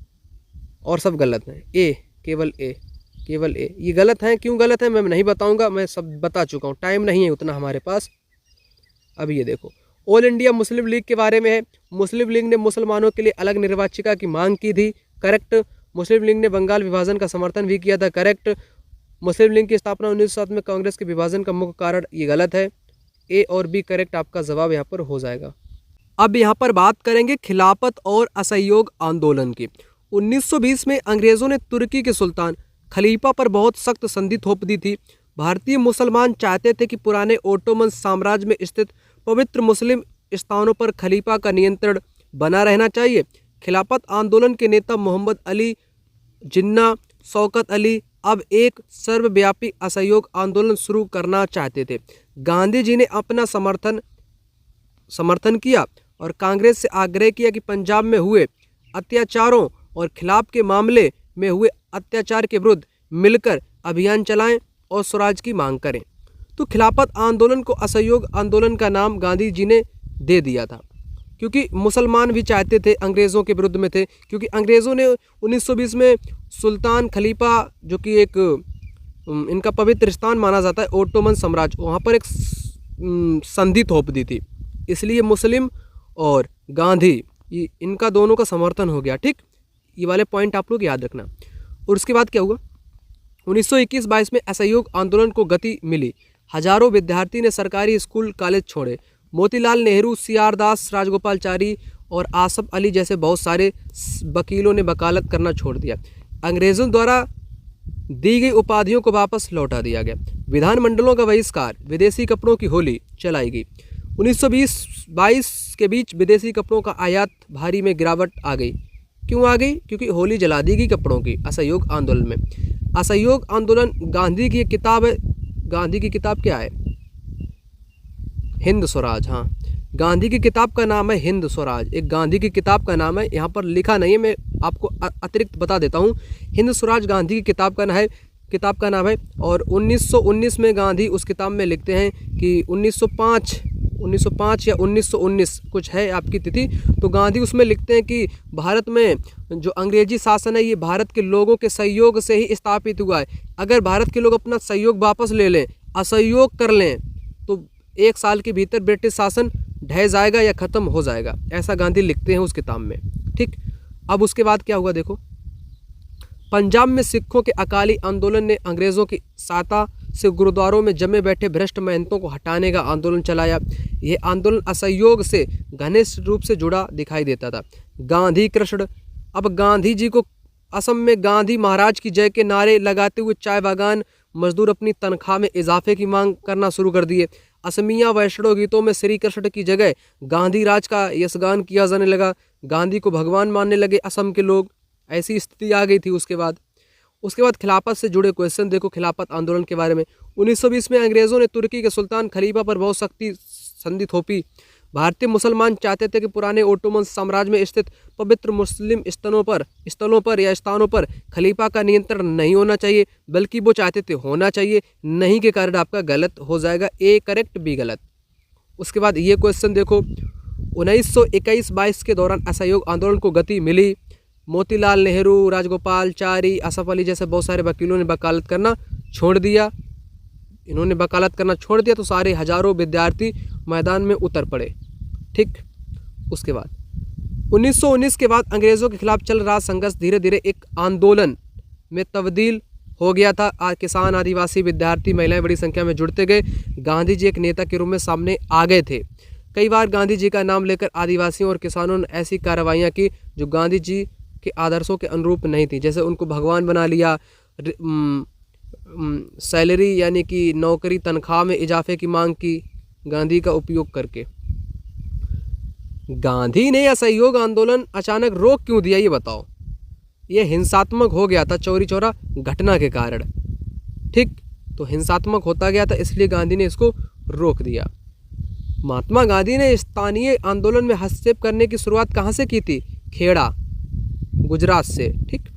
और सब गलत हैं। ए, केवल ए, केवल ए। ये गलत हैं। क्यों गलत है मैं नहीं बताऊंगा, मैं सब बता चुका हूँ, टाइम नहीं है उतना हमारे पास। अब ये देखो, ऑल इंडिया मुस्लिम लीग के बारे में है। मुस्लिम लीग ने मुसलमानों के लिए अलग निर्वाचिका की मांग की थी। करेक्ट। मुस्लिम लीग ने बंगाल विभाजन का समर्थन भी किया था। करेक्ट। मुस्लिम लीग की स्थापना 1907 में कांग्रेस के विभाजन का मुख्य कारण, ये गलत है। ए और बी करेक्ट आपका जवाब यहाँ पर हो जाएगा। अब यहाँ पर बात करेंगे खिलाफत और असहयोग आंदोलन की। 1920 में अंग्रेजों ने तुर्की के सुल्तान खलीफा पर बहुत सख्त संधि थोप दी थी। भारतीय मुसलमान चाहते थे कि पुराने ओटोमन साम्राज्य में स्थित पवित्र मुस्लिम स्थानों पर खलीफा का नियंत्रण बना रहना चाहिए। खिलाफत आंदोलन के नेता मोहम्मद अली जिन्ना, शौकत अली अब एक सर्वव्यापी असहयोग आंदोलन शुरू करना चाहते थे। गांधी जी ने अपना समर्थन किया और कांग्रेस से आग्रह किया कि पंजाब में हुए अत्याचारों और खिलाफ के मामले में हुए अत्याचार के विरुद्ध मिलकर अभियान चलाएं और स्वराज की मांग करें। तो खिलाफत आंदोलन को असहयोग आंदोलन का नाम गांधी जी ने दे दिया था, क्योंकि मुसलमान भी चाहते थे, अंग्रेज़ों के विरुद्ध में थे। क्योंकि अंग्रेज़ों ने 1920 में सुल्तान खलीफा, जो कि एक इनका पवित्र स्थान माना जाता है, ओटोमन साम्राज्य, वहाँ पर एक संधि थोप दी थी। इसलिए मुस्लिम और गांधी इनका दोनों का समर्थन हो गया। ठीक, ये वाले पॉइंट आप लोग याद रखना। और उसके बाद क्या हुआ? 1921-22 में असहयोग आंदोलन को गति मिली। हजारों विद्यार्थी ने सरकारी स्कूल कॉलेज छोड़े। मोतीलाल नेहरू, सी.आर. दास, राजगोपालचारी और आसफ अली जैसे बहुत सारे वकीलों ने वकालत करना छोड़ दिया। अंग्रेज़ों द्वारा दी गई उपाधियों को वापस लौटा दिया गया। विधानमंडलों का बहिष्कार, विदेशी कपड़ों की होली चलाई गई। 1920-22 के बीच विदेशी कपड़ों का आयात भारी में गिरावट आ गई। क्यों आ गई? क्योंकि होली जला दी गई कपड़ों की असहयोग आंदोलन में। असहयोग आंदोलन गांधी की एक किताब है। गांधी की किताब क्या है? हिंद स्वराज। हाँ, गांधी की किताब का नाम है हिंद स्वराज। एक गांधी की किताब का नाम है, यहाँ पर लिखा नहीं है, मैं आपको अतिरिक्त बता देता हूँ। हिंद स्वराज गांधी की किताब का नाम है। और 1919 में गांधी उस किताब में लिखते हैं कि 1905 या 1919 कुछ है आपकी तिथि। तो गांधी उसमें लिखते हैं कि भारत में जो अंग्रेजी शासन है ये भारत के लोगों के सहयोग से ही स्थापित हुआ है। अगर भारत के लोग अपना सहयोग वापस ले लें, असहयोग कर लें, तो 1 साल के भीतर ब्रिटिश शासन ढह जाएगा या ख़त्म हो जाएगा। ऐसा गांधी लिखते हैं उस किताब में। ठीक, अब उसके बाद क्या हुआ देखो। पंजाब में सिखों के अकाली आंदोलन ने अंग्रेज़ों की सहायता से गुरुद्वारों में जमे बैठे भ्रष्ट महंतों को हटाने का आंदोलन चलाया। यह आंदोलन असहयोग से घनिष्ठ रूप से जुड़ा दिखाई देता था। गांधी कृष्ण, अब गांधी जी को असम में गांधी महाराज की जय के नारे लगाते हुए चाय बागान मजदूर अपनी तनख्वाह में इजाफे की मांग करना शुरू कर दिए। असमिया वैष्णव गीतों में श्री कृष्ण की जगह गांधी राज का यशगान किया जाने लगा। गांधी को भगवान मानने लगे असम के लोग। ऐसी स्थिति आ गई थी। उसके बाद खिलाफत से जुड़े क्वेश्चन देखो, खिलाफत आंदोलन के बारे में। 1920 में अंग्रेजों ने तुर्की के सुल्तान खलीफा पर बहुत सख्ती संधि थोपी। भारतीय मुसलमान चाहते थे कि पुराने ओटोमन साम्राज्य में स्थित पवित्र मुस्लिम स्थलों पर खलीफा का नियंत्रण नहीं होना चाहिए, बल्कि वो चाहते थे होना चाहिए। नहीं के कारण आपका गलत हो जाएगा, ए करेक्ट बी गलत। उसके बाद ये क्वेश्चन देखो, 1921-22 के दौरान असहयोग आंदोलन को गति मिली। मोतीलाल नेहरू, राजगोपालचारी, असफ अली जैसे बहुत सारे वकीलों ने वकालत करना छोड़ दिया। इन्होंने वकालत करना छोड़ दिया तो सारे हजारों विद्यार्थी मैदान में उतर पड़े। ठीक, उसके बाद 1919 के बाद अंग्रेज़ों के खिलाफ चल रहा संघर्ष धीरे धीरे एक आंदोलन में तब्दील हो गया था। किसान, आदिवासी, विद्यार्थी, महिलाएं बड़ी संख्या में जुड़ते गए। गांधी जी एक नेता के रूप में सामने आ गए थे। कई बार गांधी जी का नाम लेकर आदिवासियों और किसानों ने ऐसी कार्रवाइयाँ की जो गांधी जी के आदर्शों के अनुरूप नहीं थी। जैसे उनको भगवान बना लिया, सैलरी यानी कि नौकरी तनख्वाह में इजाफे की मांग की गांधी का उपयोग करके। गांधी ने असहयोग आंदोलन अचानक रोक क्यों दिया, ये बताओ। ये हिंसात्मक हो गया था चौरी चौरा घटना के कारण। ठीक, तो हिंसात्मक होता गया था, इसलिए गांधी ने इसको रोक दिया। महात्मा गांधी ने स्थानीय आंदोलन में हस्तक्षेप करने की शुरुआत कहाँ से की थी? खेड़ा, गुजरात से। ठीक,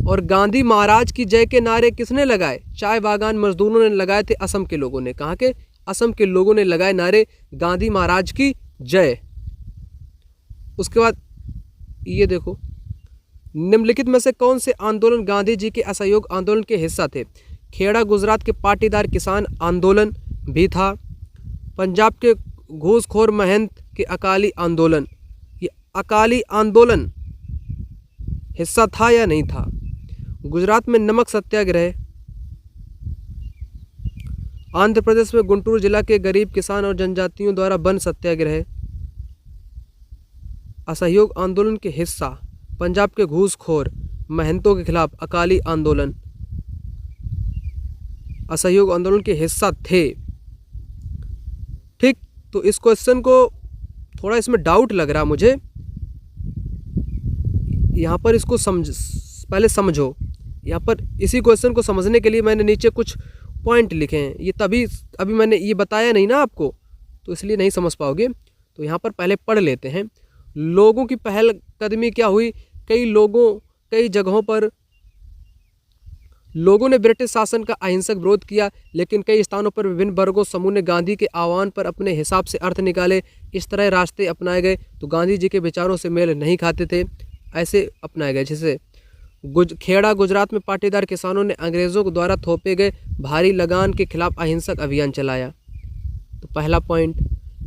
और गांधी महाराज की जय के नारे किसने लगाए? चाय बागान मजदूरों ने लगाए थे, असम के लोगों ने। कहाँ के? असम के लोगों ने लगाए नारे गांधी महाराज की जय। उसके बाद ये देखो, निम्नलिखित में से कौन से आंदोलन गांधी जी के असहयोग आंदोलन के हिस्सा थे? खेड़ा गुजरात के पाटीदार किसान आंदोलन भी था। पंजाब के घूसखोर महंत के अकाली आंदोलन, ये अकाली आंदोलन हिस्सा था या नहीं था? गुजरात में नमक सत्याग्रह, आंध्र प्रदेश में गुंटूर जिला के गरीब किसान और जनजातियों द्वारा वन सत्याग्रह। असहयोग आंदोलन के हिस्सा पंजाब के घूसखोर महंतों के खिलाफ अकाली आंदोलन असहयोग आंदोलन के हिस्सा थे। ठीक, तो इस क्वेश्चन को थोड़ा इसमें डाउट लग रहा मुझे। यहाँ पर इसको पहले समझो। यहाँ पर इसी क्वेश्चन को समझने के लिए मैंने नीचे कुछ पॉइंट लिखे हैं। ये तभी अभी मैंने ये बताया नहीं ना आपको, तो इसलिए नहीं समझ पाओगे। तो यहाँ पर पहले पढ़ लेते हैं। लोगों की पहल कदमी क्या हुई? कई जगहों पर लोगों ने ब्रिटिश शासन का अहिंसक विरोध किया, लेकिन कई स्थानों पर विभिन्न वर्गों समूह ने गांधी के आह्वान पर अपने हिसाब से अर्थ निकाले। इस तरह रास्ते अपनाए गए तो गांधी जी के विचारों से मेल नहीं खाते थे, ऐसे अपनाए गए। जैसे खेड़ा गुजरात में पाटीदार किसानों ने अंग्रेजों के द्वारा थोपे गए भारी लगान के खिलाफ अहिंसक अभियान चलाया। तो पहला पॉइंट,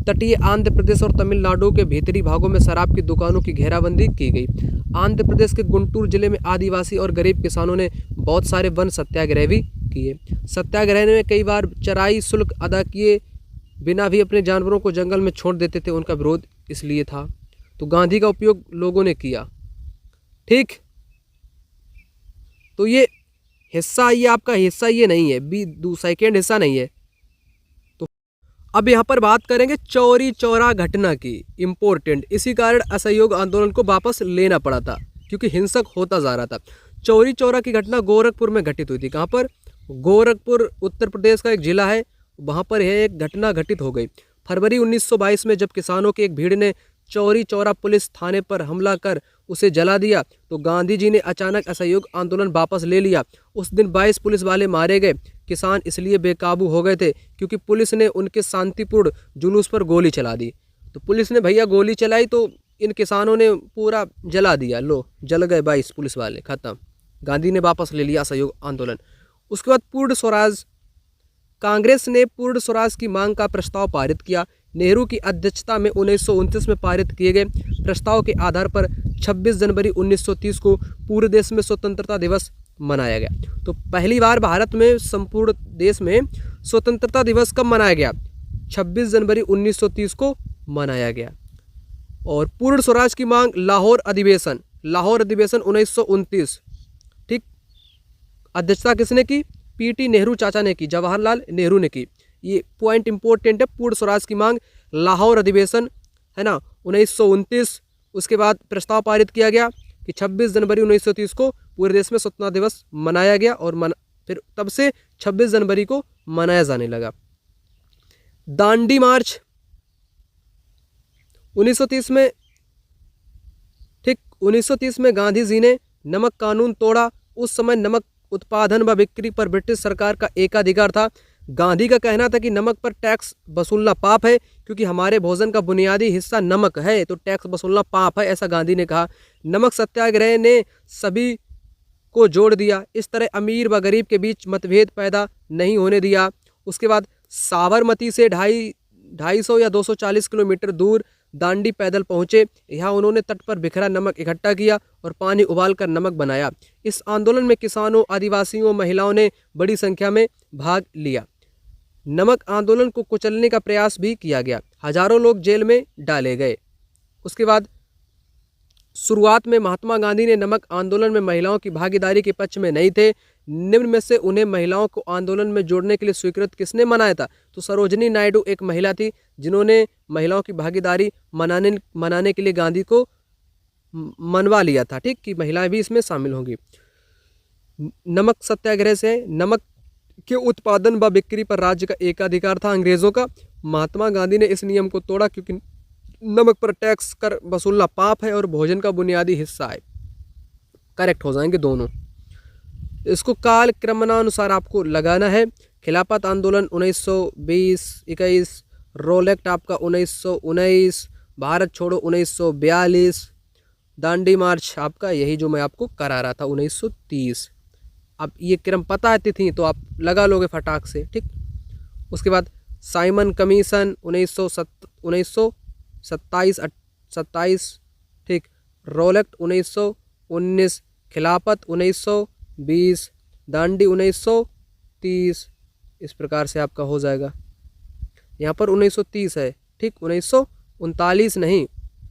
तटीय आंध्र प्रदेश और तमिलनाडु के भीतरी भागों में शराब की दुकानों की घेराबंदी की गई। आंध्र प्रदेश के गुंटूर जिले में आदिवासी और गरीब किसानों ने बहुत सारे वन सत्याग्रह भी किए। सत्याग्रह में कई बार चराई शुल्क अदा किए बिना भी अपने जानवरों को जंगल में छोड़ देते थे। उनका विरोध इसलिए था। तो गांधी का उपयोग लोगों ने किया। ठीक, तो ये हिस्सा, ये आपका हिस्सा ये नहीं है, सेकेंड हिस्सा नहीं है। तो अब यहाँ पर बात करेंगे चौरी चौरा घटना की, इम्पोर्टेंट। इसी कारण असहयोग आंदोलन को वापस लेना पड़ा था, क्योंकि हिंसक होता जा रहा था। चौरी चौरा की घटना गोरखपुर में घटित हुई थी। कहाँ पर? गोरखपुर उत्तर प्रदेश का एक जिला है, वहाँ पर यह एक घटना घटित हो गई। फरवरी 1922 में जब किसानों की एक भीड़ ने चौरी चौरा पुलिस थाने पर हमला कर उसे जला दिया, तो गांधी जी ने अचानक असहयोग आंदोलन वापस ले लिया। उस दिन 22 पुलिस वाले मारे गए। किसान इसलिए बेकाबू हो गए थे क्योंकि पुलिस ने उनके शांतिपूर्ण जुलूस पर गोली चला दी। तो पुलिस ने भैया गोली चलाई तो इन किसानों ने पूरा जला दिया। लो, जल गए 22 पुलिस वाले, खत्म। गांधी ने वापस ले लिया असहयोग आंदोलन। उसके बाद पूर्ण स्वराज, कांग्रेस ने पूर्ण स्वराज की मांग का प्रस्ताव पारित किया। नेहरू की अध्यक्षता में 1929 में पारित किए गए प्रस्ताव के आधार पर 26 जनवरी 1930 को पूरे देश में स्वतंत्रता दिवस मनाया गया। तो पहली बार भारत में संपूर्ण देश में स्वतंत्रता दिवस कब मनाया गया? 26 जनवरी 1930 को मनाया गया। और पूर्ण स्वराज की मांग, लाहौर अधिवेशन 1929। ठीक, अध्यक्षता किसने की? पीटी नेहरू चाचा ने की, जवाहरलाल नेहरू ने की। ये पॉइंट इंपॉर्टेंट है। पूर्ण स्वराज की मांग, लाहौर अधिवेशन है ना 1929, उसके बाद प्रस्ताव पारित किया गया कि 26 जनवरी 1930 को पूरे देश में स्वतंत्रता दिवस मनाया गया और फिर तब से 26 जनवरी को मनाया जाने लगा। दांडी मार्च 1930 में, ठीक 1930 में गांधी जी ने नमक कानून तोड़ा। उस समय नमक उत्पादन व बिक्री पर ब्रिटिश सरकार का एकाधिकार था। गांधी का कहना था कि नमक पर टैक्स वसूलना पाप है, क्योंकि हमारे भोजन का बुनियादी हिस्सा नमक है, तो टैक्स वसूलना पाप है, ऐसा गांधी ने कहा। नमक सत्याग्रह ने सभी को जोड़ दिया। इस तरह अमीर व गरीब के बीच मतभेद पैदा नहीं होने दिया। उसके बाद साबरमती से 250 या 240 किलोमीटर दूर दांडी पैदल पहुंचे। यहाँ उन्होंने तट पर बिखरा नमक इकट्ठा किया और पानी उबालकर नमक बनाया। इस आंदोलन में किसानों, आदिवासियों, महिलाओं ने बड़ी संख्या में भाग लिया। नमक आंदोलन को कुचलने का प्रयास भी किया गया। हजारों लोग जेल में डाले गए। उसके बाद शुरुआत में महात्मा गांधी ने नमक आंदोलन में महिलाओं की भागीदारी के पक्ष में नहीं थे। निम्न में से उन्हें महिलाओं को आंदोलन में जोड़ने के लिए स्वीकृत किसने मनाया था? तो सरोजनी नायडू एक महिला थी जिन्होंने महिलाओं की भागीदारी मनाने के लिए गांधी को मनवा लिया था, ठीक, कि महिलाएं भी इसमें शामिल होंगी। नमक सत्याग्रह से नमक के उत्पादन व बिक्री पर राज्य का एकाधिकार था अंग्रेजों का। महात्मा गांधी ने इस नियम को तोड़ा क्योंकि नमक पर टैक्स कर वसूलना पाप है और भोजन का बुनियादी हिस्सा है। करेक्ट हो जाएंगे दोनों। इसको काल क्रमानुसार आपको लगाना है। खिलाफत आंदोलन 1920-21, रोल एक्ट आपका 1919, भारत छोड़ो 1942, दांडी मार्च आपका यही जो मैं आपको करा रहा था 1930। अब ये क्रम पता है तिथि तो आप लगा लोगे फटाक से, ठीक। उसके बाद साइमन कमीशन 1927, ठीक। रोल एक्ट 1919, खिलाफत 1920, दांडी 1930। इस प्रकार से आपका हो जाएगा। यहाँ पर 1930 है, ठीक, 1939 नहीं,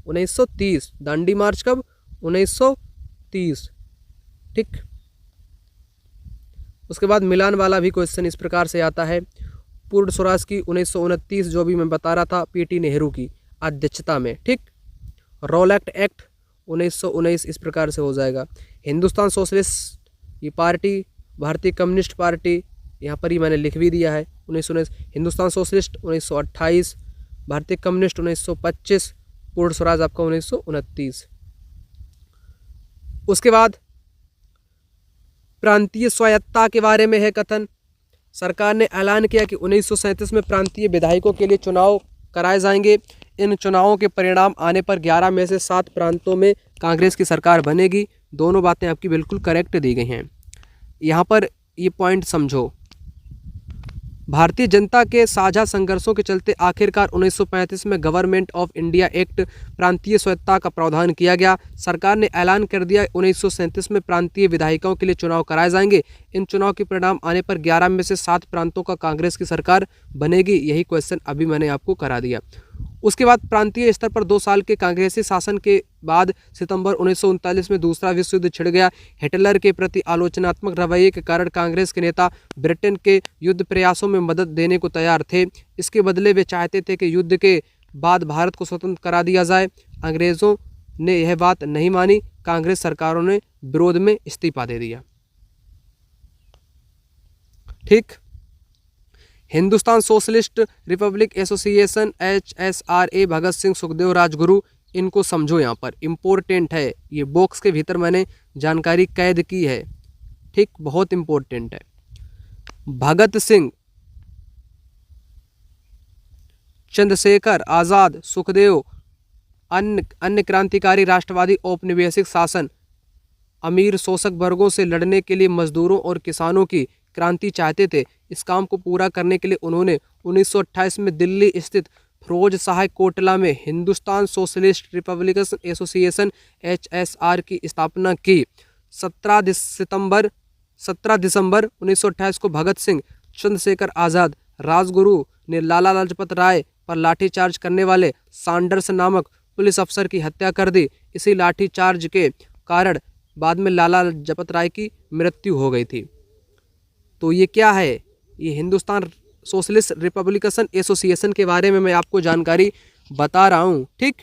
1930। दांडी मार्च कब? 1930, ठीक। उसके बाद मिलान वाला भी क्वेश्चन इस प्रकार से आता है। पूर्ण स्वराज की 1929 जो भी मैं बता रहा था, पीटी नेहरू की अध्यक्षता में, ठीक। रोल एक्ट 1919 इस प्रकार से हो जाएगा। हिंदुस्तान सोशलिस्ट ये पार्टी, भारतीय कम्युनिस्ट पार्टी, यहाँ पर ही मैंने लिख भी दिया है 1919। हिंदुस्तान सोशलिस्ट 1928, भारतीय कम्युनिस्ट 1925, पूर्ण स्वराज आपका 1929। उसके बाद प्रांतीय स्वायत्तता के बारे में है कथन। सरकार ने ऐलान किया कि 1937 में प्रांतीय विधायकों के लिए चुनाव कराए जाएंगे। इन चुनावों के परिणाम आने पर 11 में से 7 प्रांतों में कांग्रेस की सरकार बनेगी। दोनों बातें आपकी बिल्कुल करेक्ट दी गई हैं। यहाँ पर ये पॉइंट समझो। भारतीय जनता के साझा संघर्षों के चलते आखिरकार 1935 में गवर्नमेंट ऑफ इंडिया एक्ट प्रांतीय स्वायत्तता का प्रावधान किया गया। सरकार ने ऐलान कर दिया 1937 में प्रांतीय विधायकों के लिए चुनाव कराए जाएंगे। इन चुनाव के परिणाम आने पर 11 में से 7 प्रांतों का कांग्रेस की सरकार बनेगी। यही क्वेश्चन अभी मैंने आपको करा दिया। उसके बाद प्रांतीय स्तर पर 2 साल के कांग्रेसी शासन के बाद सितंबर 1939 में दूसरा विश्व युद्ध छिड़ गया। हिटलर के प्रति आलोचनात्मक रवैये के कारण कांग्रेस के नेता ब्रिटेन के युद्ध प्रयासों में मदद देने को तैयार थे। इसके बदले वे चाहते थे कि युद्ध के बाद भारत को स्वतंत्र करा दिया जाए। अंग्रेज़ों ने यह बात नहीं मानी। कांग्रेस सरकारों ने विरोध में इस्तीफा दे दिया, ठीक। Hindustan socialist Republic association HSRA, Bhagat Singh, Sukhdev, Rajguru, इनको समझो। यहाँ पर इम्पोर्टेंट है, ये बॉक्स के भीतर मैंने जानकारी कैद की है, ठीक, बहुत इम्पोर्टेंट है। भगत सिंह, चंद्रशेखर आज़ाद, सुखदेव, अन्य क्रांतिकारी राष्ट्रवादी औपनिवेशिक शासन, अमीर शोषक वर्गों से लड़ने के लिए मजदूरों और किसानों की क्रांति चाहते थे। इस काम को पूरा करने के लिए उन्होंने 1928 में दिल्ली स्थित फिरोज शाह कोटला में Hindustan socialist Republican association HSR की स्थापना की। 17 दिसंबर 1928 को भगत सिंह, चंद्रशेखर आज़ाद, राजगुरु ने लाला लाजपत राय पर लाठीचार्ज करने वाले सैंडर्स नामक पुलिस अफसर की हत्या कर दी। इसी लाठीचार्ज के कारण बाद में लाला लाजपत राय की मृत्यु हो गई थी। तो ये क्या है? ये हिंदुस्तान सोशलिस्ट रिपब्लिकन एसोसिएशन के बारे में मैं आपको जानकारी बता रहा हूँ। ठीक,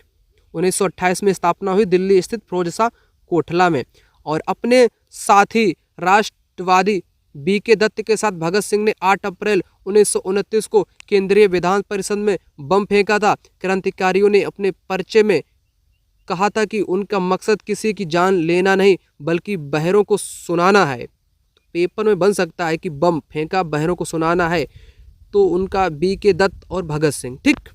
1928 में स्थापना हुई दिल्ली स्थित फिरोज शाह कोटला में। और अपने साथी राष्ट्रवादी बीके दत्त के साथ भगत सिंह ने 8 अप्रैल 1929 को केंद्रीय विधान परिषद में बम फेंका था। क्रांतिकारियों ने अपने पर्चे में कहा था कि उनका मकसद किसी की जान लेना नहीं बल्कि बहरों को सुनाना है। पेपर में बन सकता है कि बम फेंका, बहरों को सुनाना है, तो उनका बीके दत्त और भगत सिंह। ठीक,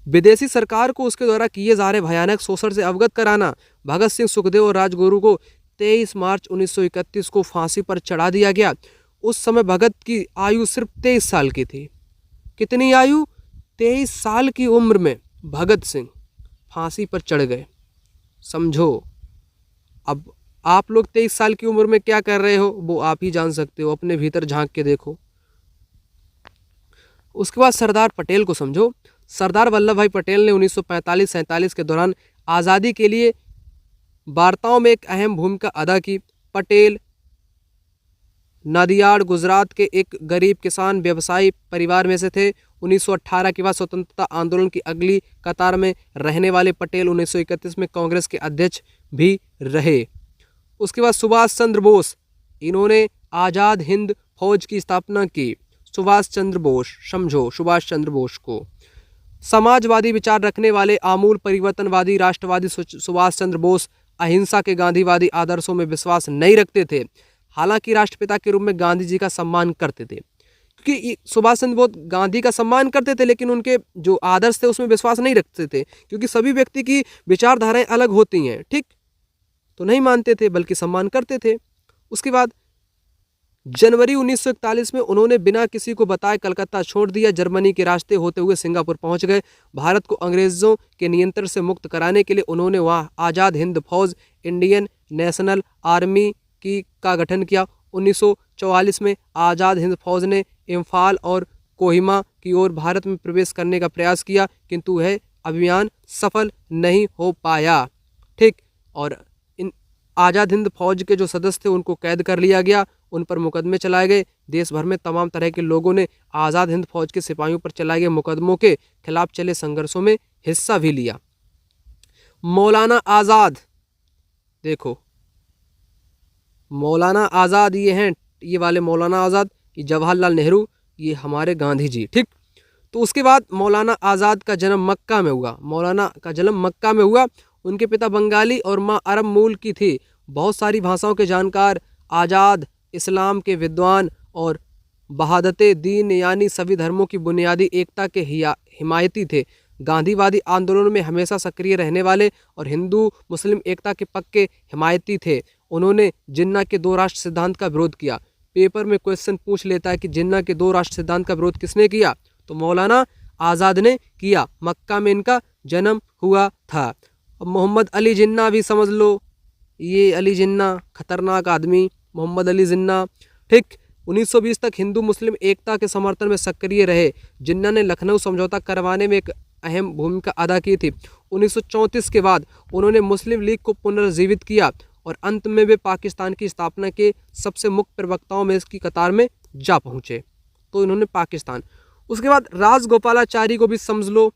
विदेशी सरकार को उसके द्वारा किए जा रहे भयानक शोषण से अवगत कराना। भगत सिंह, सुखदेव और राजगुरु को 23 मार्च 1931 को फांसी पर चढ़ा दिया गया। उस समय भगत की आयु सिर्फ 23 साल की थी। कितनी आयु? 23 साल की उम्र में भगत सिंह फांसी पर चढ़ गए। समझो, अब आप लोग 23 साल की उम्र में क्या कर रहे हो वो आप ही जान सकते हो, अपने भीतर झांक के देखो। उसके बाद सरदार पटेल को समझो। सरदार वल्लभ भाई पटेल ने 1945-47 के दौरान आज़ादी के लिए वार्ताओं में एक अहम भूमिका अदा की। पटेल नादियाड गुजरात के एक गरीब किसान व्यवसायी परिवार में से थे। 1918 के बाद स्वतंत्रता आंदोलन की अगली कतार में रहने वाले पटेल 1931 में कांग्रेस के अध्यक्ष भी रहे। उसके बाद सुभाष चंद्र बोस, इन्होंने आज़ाद हिंद फौज की स्थापना की। सुभाष चंद्र बोस, समझो सुभाष चंद्र बोस को। समाजवादी विचार रखने वाले आमूल परिवर्तनवादी राष्ट्रवादी सुभाष चंद्र बोस अहिंसा के गांधीवादी आदर्शों में विश्वास नहीं रखते थे। हालांकि राष्ट्रपिता के रूप में गांधी जी का सम्मान करते थे, क्योंकि सुभाष चंद्र बोस गांधी का सम्मान करते थे लेकिन उनके जो आदर्श थे उसमें विश्वास नहीं रखते थे, क्योंकि सभी व्यक्ति की विचारधाराएं अलग होती हैं। ठीक, तो नहीं मानते थे बल्कि सम्मान करते थे। उसके बाद जनवरी 1941 में उन्होंने बिना किसी को बताए कलकत्ता छोड़ दिया। जर्मनी के रास्ते होते हुए सिंगापुर पहुंच गए। भारत को अंग्रेजों के नियंत्रण से मुक्त कराने के लिए उन्होंने वहां आज़ाद हिंद फौज, इंडियन नेशनल आर्मी का गठन किया। 1944 में आज़ाद हिंद फौज ने इम्फाल और कोहिमा की ओर भारत में प्रवेश करने का प्रयास किया, किंतु यह अभियान सफल नहीं हो पाया। ठीक, और इन आज़ाद हिंद फौज के जो सदस्य थे उनको कैद कर लिया गया, उन पर मुकदमे चलाए गए। देश भर में तमाम तरह के लोगों ने आज़ाद हिंद फौज के सिपाहियों पर चलाए गए मुकदमों के खिलाफ चले संघर्षों में हिस्सा भी लिया। मौलाना आज़ाद, देखो मौलाना आज़ाद ये हैं, ये वाले मौलाना आज़ाद, ये जवाहरलाल नेहरू, ये हमारे गांधी जी। ठीक, तो उसके बाद मौलाना आज़ाद का जन्म मक्का में हुआ। मौलाना का जन्म मक्का में हुआ। उनके पिता बंगाली और माँ अरब मूल की थी। बहुत सारी भाषाओं के जानकार, आज़ाद, इस्लाम के विद्वान और वहादते दीन यानी सभी धर्मों की बुनियादी एकता के हिमायती थे। गांधीवादी आंदोलन में हमेशा सक्रिय रहने वाले और हिंदू मुस्लिम एकता के पक्के हिमायती थे। उन्होंने जिन्ना के 2 राष्ट्र सिद्धांत का विरोध किया। पेपर में क्वेश्चन पूछ लेता है कि जिन्ना के 2 राष्ट्र सिद्धांत का विरोध किसने किया, तो मौलाना आज़ाद ने किया। मक्का में इनका जन्म हुआ था। अब मोहम्मद अली जिन्ना भी समझ लो, ये अली जिन्ना खतरनाक आदमी, मोहम्मद अली जिन्ना। ठीक, 1920 तक हिंदू मुस्लिम एकता के समर्थन में सक्रिय रहे। जिन्ना ने लखनऊ समझौता करवाने में एक अहम भूमिका अदा की थी। 1934 के बाद उन्होंने मुस्लिम लीग को पुनर्जीवित किया और अंत में वे पाकिस्तान की स्थापना के सबसे मुख्य प्रवक्ताओं में इसकी कतार में जा पहुँचे। तो इन्होंने पाकिस्तान। उसके बाद राजगोपालाचारी को भी समझ लो।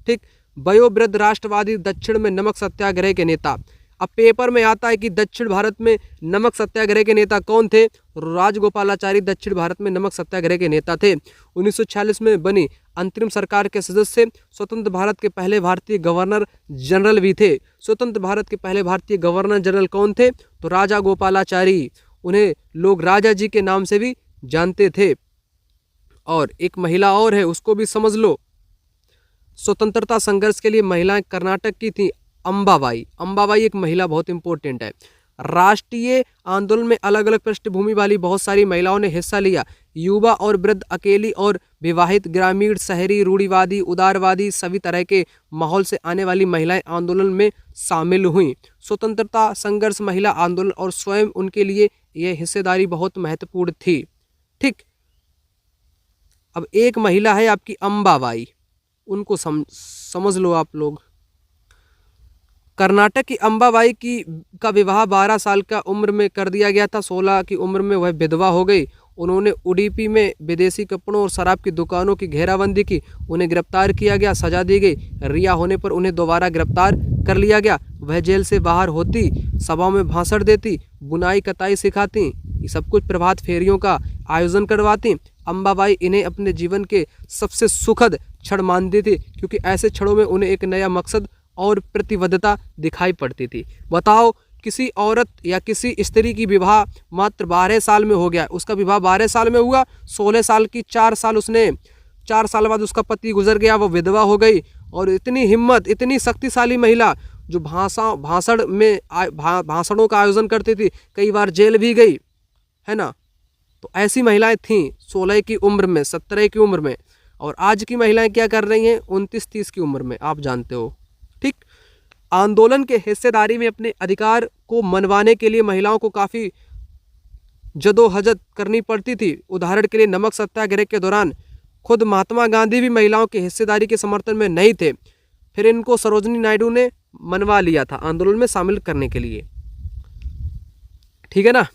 ठीक, वयोवृद्ध राष्ट्रवादी, दक्षिण में नमक सत्याग्रह के नेता। अब पेपर में आता है कि दक्षिण भारत में नमक सत्याग्रह के नेता कौन थे? राजगोपालाचारी दक्षिण भारत में नमक सत्याग्रह के नेता थे। 1946 में बनी अंतरिम सरकार के सदस्य, स्वतंत्र भारत के पहले भारतीय गवर्नर जनरल भी थे। स्वतंत्र भारत के पहले भारतीय गवर्नर जनरल कौन थे? तो राजा गोपालाचारी। उन्हें लोग राजा जी के नाम से भी जानते थे। और एक महिला और है, उसको भी समझ लो। स्वतंत्रता संघर्ष के लिए महिलाएं कर्नाटक की थी, अंबाबाई। अंबाबाई एक महिला बहुत इंपॉर्टेंट है। राष्ट्रीय आंदोलन में अलग अलग पृष्ठभूमि वाली बहुत सारी महिलाओं ने हिस्सा लिया। युवा और वृद्ध, अकेली और विवाहित, ग्रामीण, शहरी, रूढ़िवादी, उदारवादी, सभी तरह के माहौल से आने वाली महिलाएं आंदोलन में शामिल हुईं। स्वतंत्रता संघर्ष, महिला आंदोलन और स्वयं उनके लिए यह हिस्सेदारी बहुत महत्वपूर्ण थी। ठीक, अब एक महिला है आपकी अंबाबाई, उनको समझ लो आप लोग। कर्नाटक की अंबाबाई का विवाह 12 साल का उम्र में कर दिया गया था। 16 की उम्र में वह विधवा हो गई उन्होंने उडुपी में विदेशी कपड़ों और शराब की दुकानों की घेराबंदी की। उन्हें गिरफ्तार किया गया, सजा दी गई। रिहा होने पर उन्हें दोबारा गिरफ्तार कर लिया गया। वह जेल से बाहर होती, सभाओं में भाषण देती, बुनाई कताई सिखाती, ये सब कुछ प्रभात फेरियों का आयोजन करवाती। अंबाबाई इन्हें अपने जीवन के सबसे सुखद क्षण मानती थी, क्योंकि ऐसे क्षणों में उन्हें एक नया मकसद और प्रतिबद्धता दिखाई पड़ती थी। बताओ, किसी औरत या किसी स्त्री की विवाह मात्र 12 साल में हो गया, उसका विवाह 12 साल में हुआ, 16 साल की 4 साल बाद उसका पति गुजर गया, वो विधवा हो गई। और इतनी हिम्मत, इतनी शक्तिशाली महिला जो भाषणों का आयोजन करती थी, कई बार जेल भी गई, है ना। तो ऐसी महिलाएं थीं 16 की उम्र में, 17 की उम्र में। और आज की महिलाएं क्या कर रही हैं 29-30 की उम्र में, आप जानते हो। ठीक, आंदोलन के हिस्सेदारी में अपने अधिकार को मनवाने के लिए महिलाओं को काफ़ी जदोजहद करनी पड़ती थी। उदाहरण के लिए नमक सत्याग्रह के दौरान खुद महात्मा गांधी भी महिलाओं की हिस्सेदारी के समर्थन में नहीं थे, फिर इनको सरोजिनी नायडू ने मनवा लिया था आंदोलन में शामिल करने के लिए। ठीक है ना।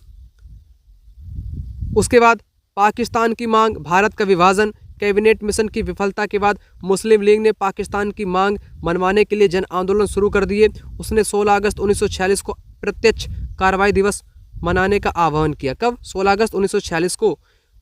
उसके बाद पाकिस्तान की मांग, भारत का विभाजन। कैबिनेट मिशन की विफलता के बाद मुस्लिम लीग ने पाकिस्तान की मांग मनवाने के लिए जन आंदोलन शुरू कर दिए। उसने 16 अगस्त 1946 को प्रत्यक्ष कार्रवाई दिवस मनाने का आह्वान किया। कब? 16 अगस्त 1946 को।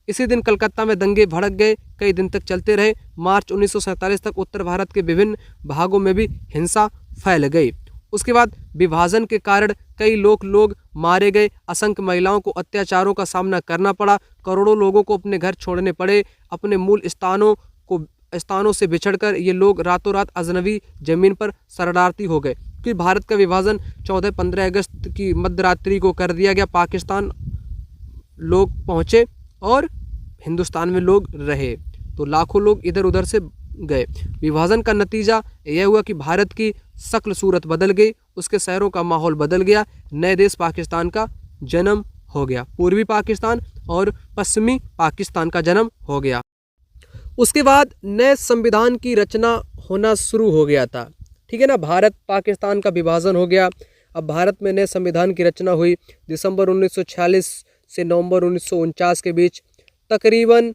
इसी दिन कलकत्ता में दंगे भड़क गए, कई दिन तक चलते रहे। मार्च 1947 तक उत्तर भारत के विभिन्न भागों में भी हिंसा फैल गई। उसके बाद विभाजन के कारण कई लोग मारे गए, असंख्य महिलाओं को अत्याचारों का सामना करना पड़ा, करोड़ों लोगों को अपने घर छोड़ने पड़े, अपने मूल स्थानों से बिछड़कर ये लोग रातों रात अजनबी जमीन पर शरणार्थी हो गए। कि भारत का विभाजन 14-15 अगस्त की मध्यरात्रि को कर दिया गया। पाकिस्तान लोग पहुँचे और हिंदुस्तान में लोग रहे, तो लाखों लोग इधर उधर से गए। विभाजन का नतीजा यह हुआ कि भारत की शक्ल सूरत बदल गई, उसके शहरों का माहौल बदल गया, नए देश पाकिस्तान का जन्म हो गया। पूर्वी पाकिस्तान और पश्चिमी पाकिस्तान का जन्म हो गया। उसके बाद नए संविधान की रचना होना शुरू हो गया था। ठीक है ना। भारत पाकिस्तान का विभाजन हो गया। अब भारत में नए संविधान की रचना हुई। दिसंबर 1946 से नवंबर 1949 के बीच तकरीबन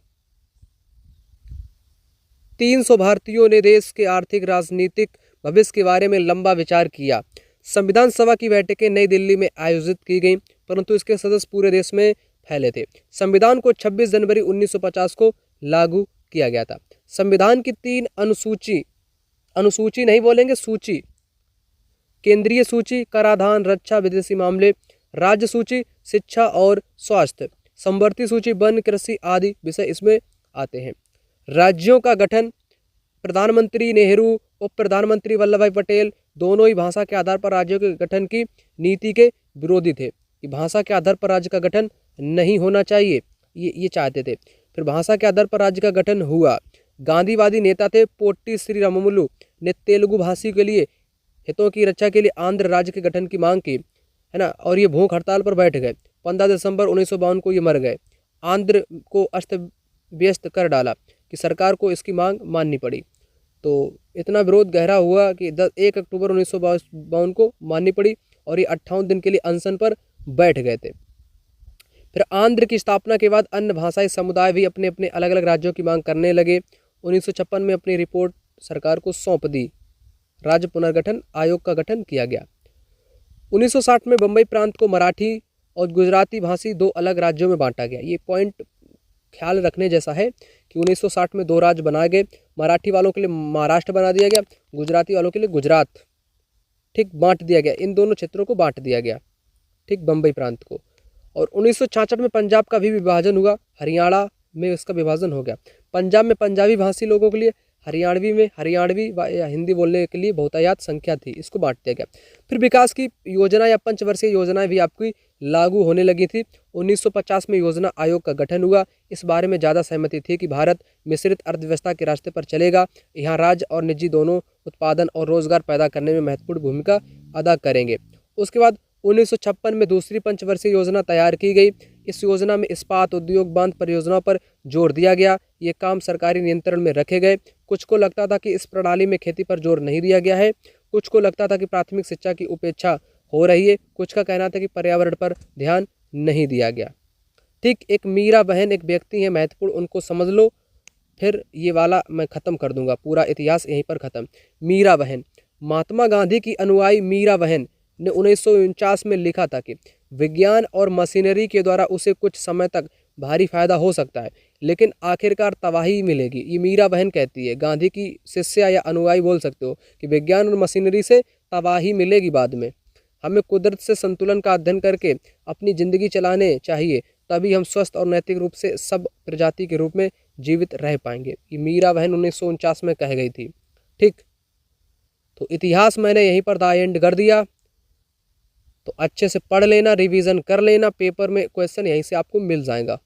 300 भारतीयों ने देश के आर्थिक राजनीतिक भविष्य के बारे में लंबा विचार किया। संविधान सभा की बैठकें नई दिल्ली में आयोजित की गईं, परंतु इसके सदस्य पूरे देश में फैले थे। संविधान को 26 जनवरी 1950 को लागू किया गया था। संविधान की 3 अनुसूची नहीं बोलेंगे, सूची। केंद्रीय सूची कराधान, रक्षा, विदेशी मामले। राज्य सूची शिक्षा और स्वास्थ्य। समवर्ती सूची वन, कृषि आदि विषय इसमें आते हैं। राज्यों का गठन। प्रधानमंत्री नेहरू, उप प्रधानमंत्री वल्लभ भाई पटेल दोनों ही भाषा के आधार पर राज्यों के गठन की नीति के विरोधी थे। कि भाषा के आधार पर राज्य का गठन नहीं होना चाहिए, ये चाहते थे। फिर भाषा के आधार पर राज्य का गठन हुआ। गांधीवादी नेता थे पोट्टी श्रीरामुलु ने तेलुगु भाषी के लिए हितों की रक्षा के लिए आंध्र राज्य के गठन की मांग की, है ना। और ये भूख हड़ताल पर बैठ गए। 15 दिसंबर 1952 को ये मर गए। आंध्र को अस्त व्यस्त कर डाला कि सरकार को इसकी मांग माननी पड़ी। तो इतना विरोध गहरा हुआ कि 1 अक्टूबर 1952 को माननी पड़ी और ये 58 दिन के लिए अनशन पर बैठ गए थे। फिर आंध्र की स्थापना के बाद अन्य भाषाई समुदाय भी अपने अपने अलग अलग राज्यों की मांग करने लगे। 1956 में अपनी रिपोर्ट सरकार को सौंप दी। राज्य पुनर्गठन आयोग का गठन किया गया। 1960 में बम्बई प्रांत को मराठी और गुजराती भाषी 2 अलग राज्यों में बांटा गया। ये पॉइंट ख्याल रखने जैसा है कि 1960 में 2 राज्य बनाए गए। मराठी वालों के लिए महाराष्ट्र बना दिया गया, गुजराती वालों के लिए गुजरात, ठीक, बांट दिया गया। इन दोनों क्षेत्रों को बांट दिया गया, ठीक, बम्बई प्रांत को। और 1966 में पंजाब का भी विभाजन हुआ। हरियाणा में इसका विभाजन हो गया। पंजाब में पंजाबी भाषी लोगों के लिए, हरियाणवी में हरियाणवी या हिंदी बोलने के लिए बहुतायत संख्या थी, इसको बांट दिया गया। फिर विकास की योजना या पंचवर्षीय योजनाएं भी आपकी लागू होने लगी थी। 1950 में योजना आयोग का गठन हुआ। इस बारे में ज़्यादा सहमति थी कि भारत मिश्रित अर्थव्यवस्था के रास्ते पर चलेगा। यहाँ राज्य और निजी दोनों उत्पादन और रोजगार पैदा करने में महत्वपूर्ण भूमिका अदा करेंगे। उसके बाद 1956 में दूसरी पंचवर्षीय योजना तैयार की गई। इस योजना में इस्पात उद्योग बांध परियोजनाओं पर जोर दिया गया। ये काम सरकारी नियंत्रण में रखे गए। कुछ को लगता था कि इस प्रणाली में खेती पर जोर नहीं दिया गया है, कुछ को लगता था कि प्राथमिक शिक्षा की उपेक्षा हो रही है, कुछ का कहना था कि पर्यावरण पर ध्यान नहीं दिया गया। ठीक, एक मीरा बहन एक व्यक्ति है महत्वपूर्ण, उनको समझ लो, फिर ये वाला मैं ख़त्म कर दूंगा, पूरा इतिहास यहीं पर ख़त्म। मीरा बहन, महात्मा गांधी की अनुयायी मीरा बहन ने 1949 में लिखा था कि विज्ञान और मशीनरी के द्वारा उसे कुछ समय तक भारी फायदा हो सकता है, लेकिन आखिरकार तबाही मिलेगी। ये मीरा बहन कहती है, गांधी की शिष्या या अनुयायी बोल सकते हो, कि विज्ञान और मशीनरी से तबाही मिलेगी बाद में। हमें कुदरत से संतुलन का अध्ययन करके अपनी ज़िंदगी चलाने चाहिए, तभी हम स्वस्थ और नैतिक रूप से सब प्रजाति के रूप में जीवित रह पाएंगे। ये मीरा बहन 1949 में कह गई थी। ठीक, तो इतिहास मैंने यहीं पर द एंड कर दिया। तो अच्छे से पढ़ लेना, रिवीजन कर लेना, पेपर में क्वेश्चन यहीं से आपको मिल जाएगा।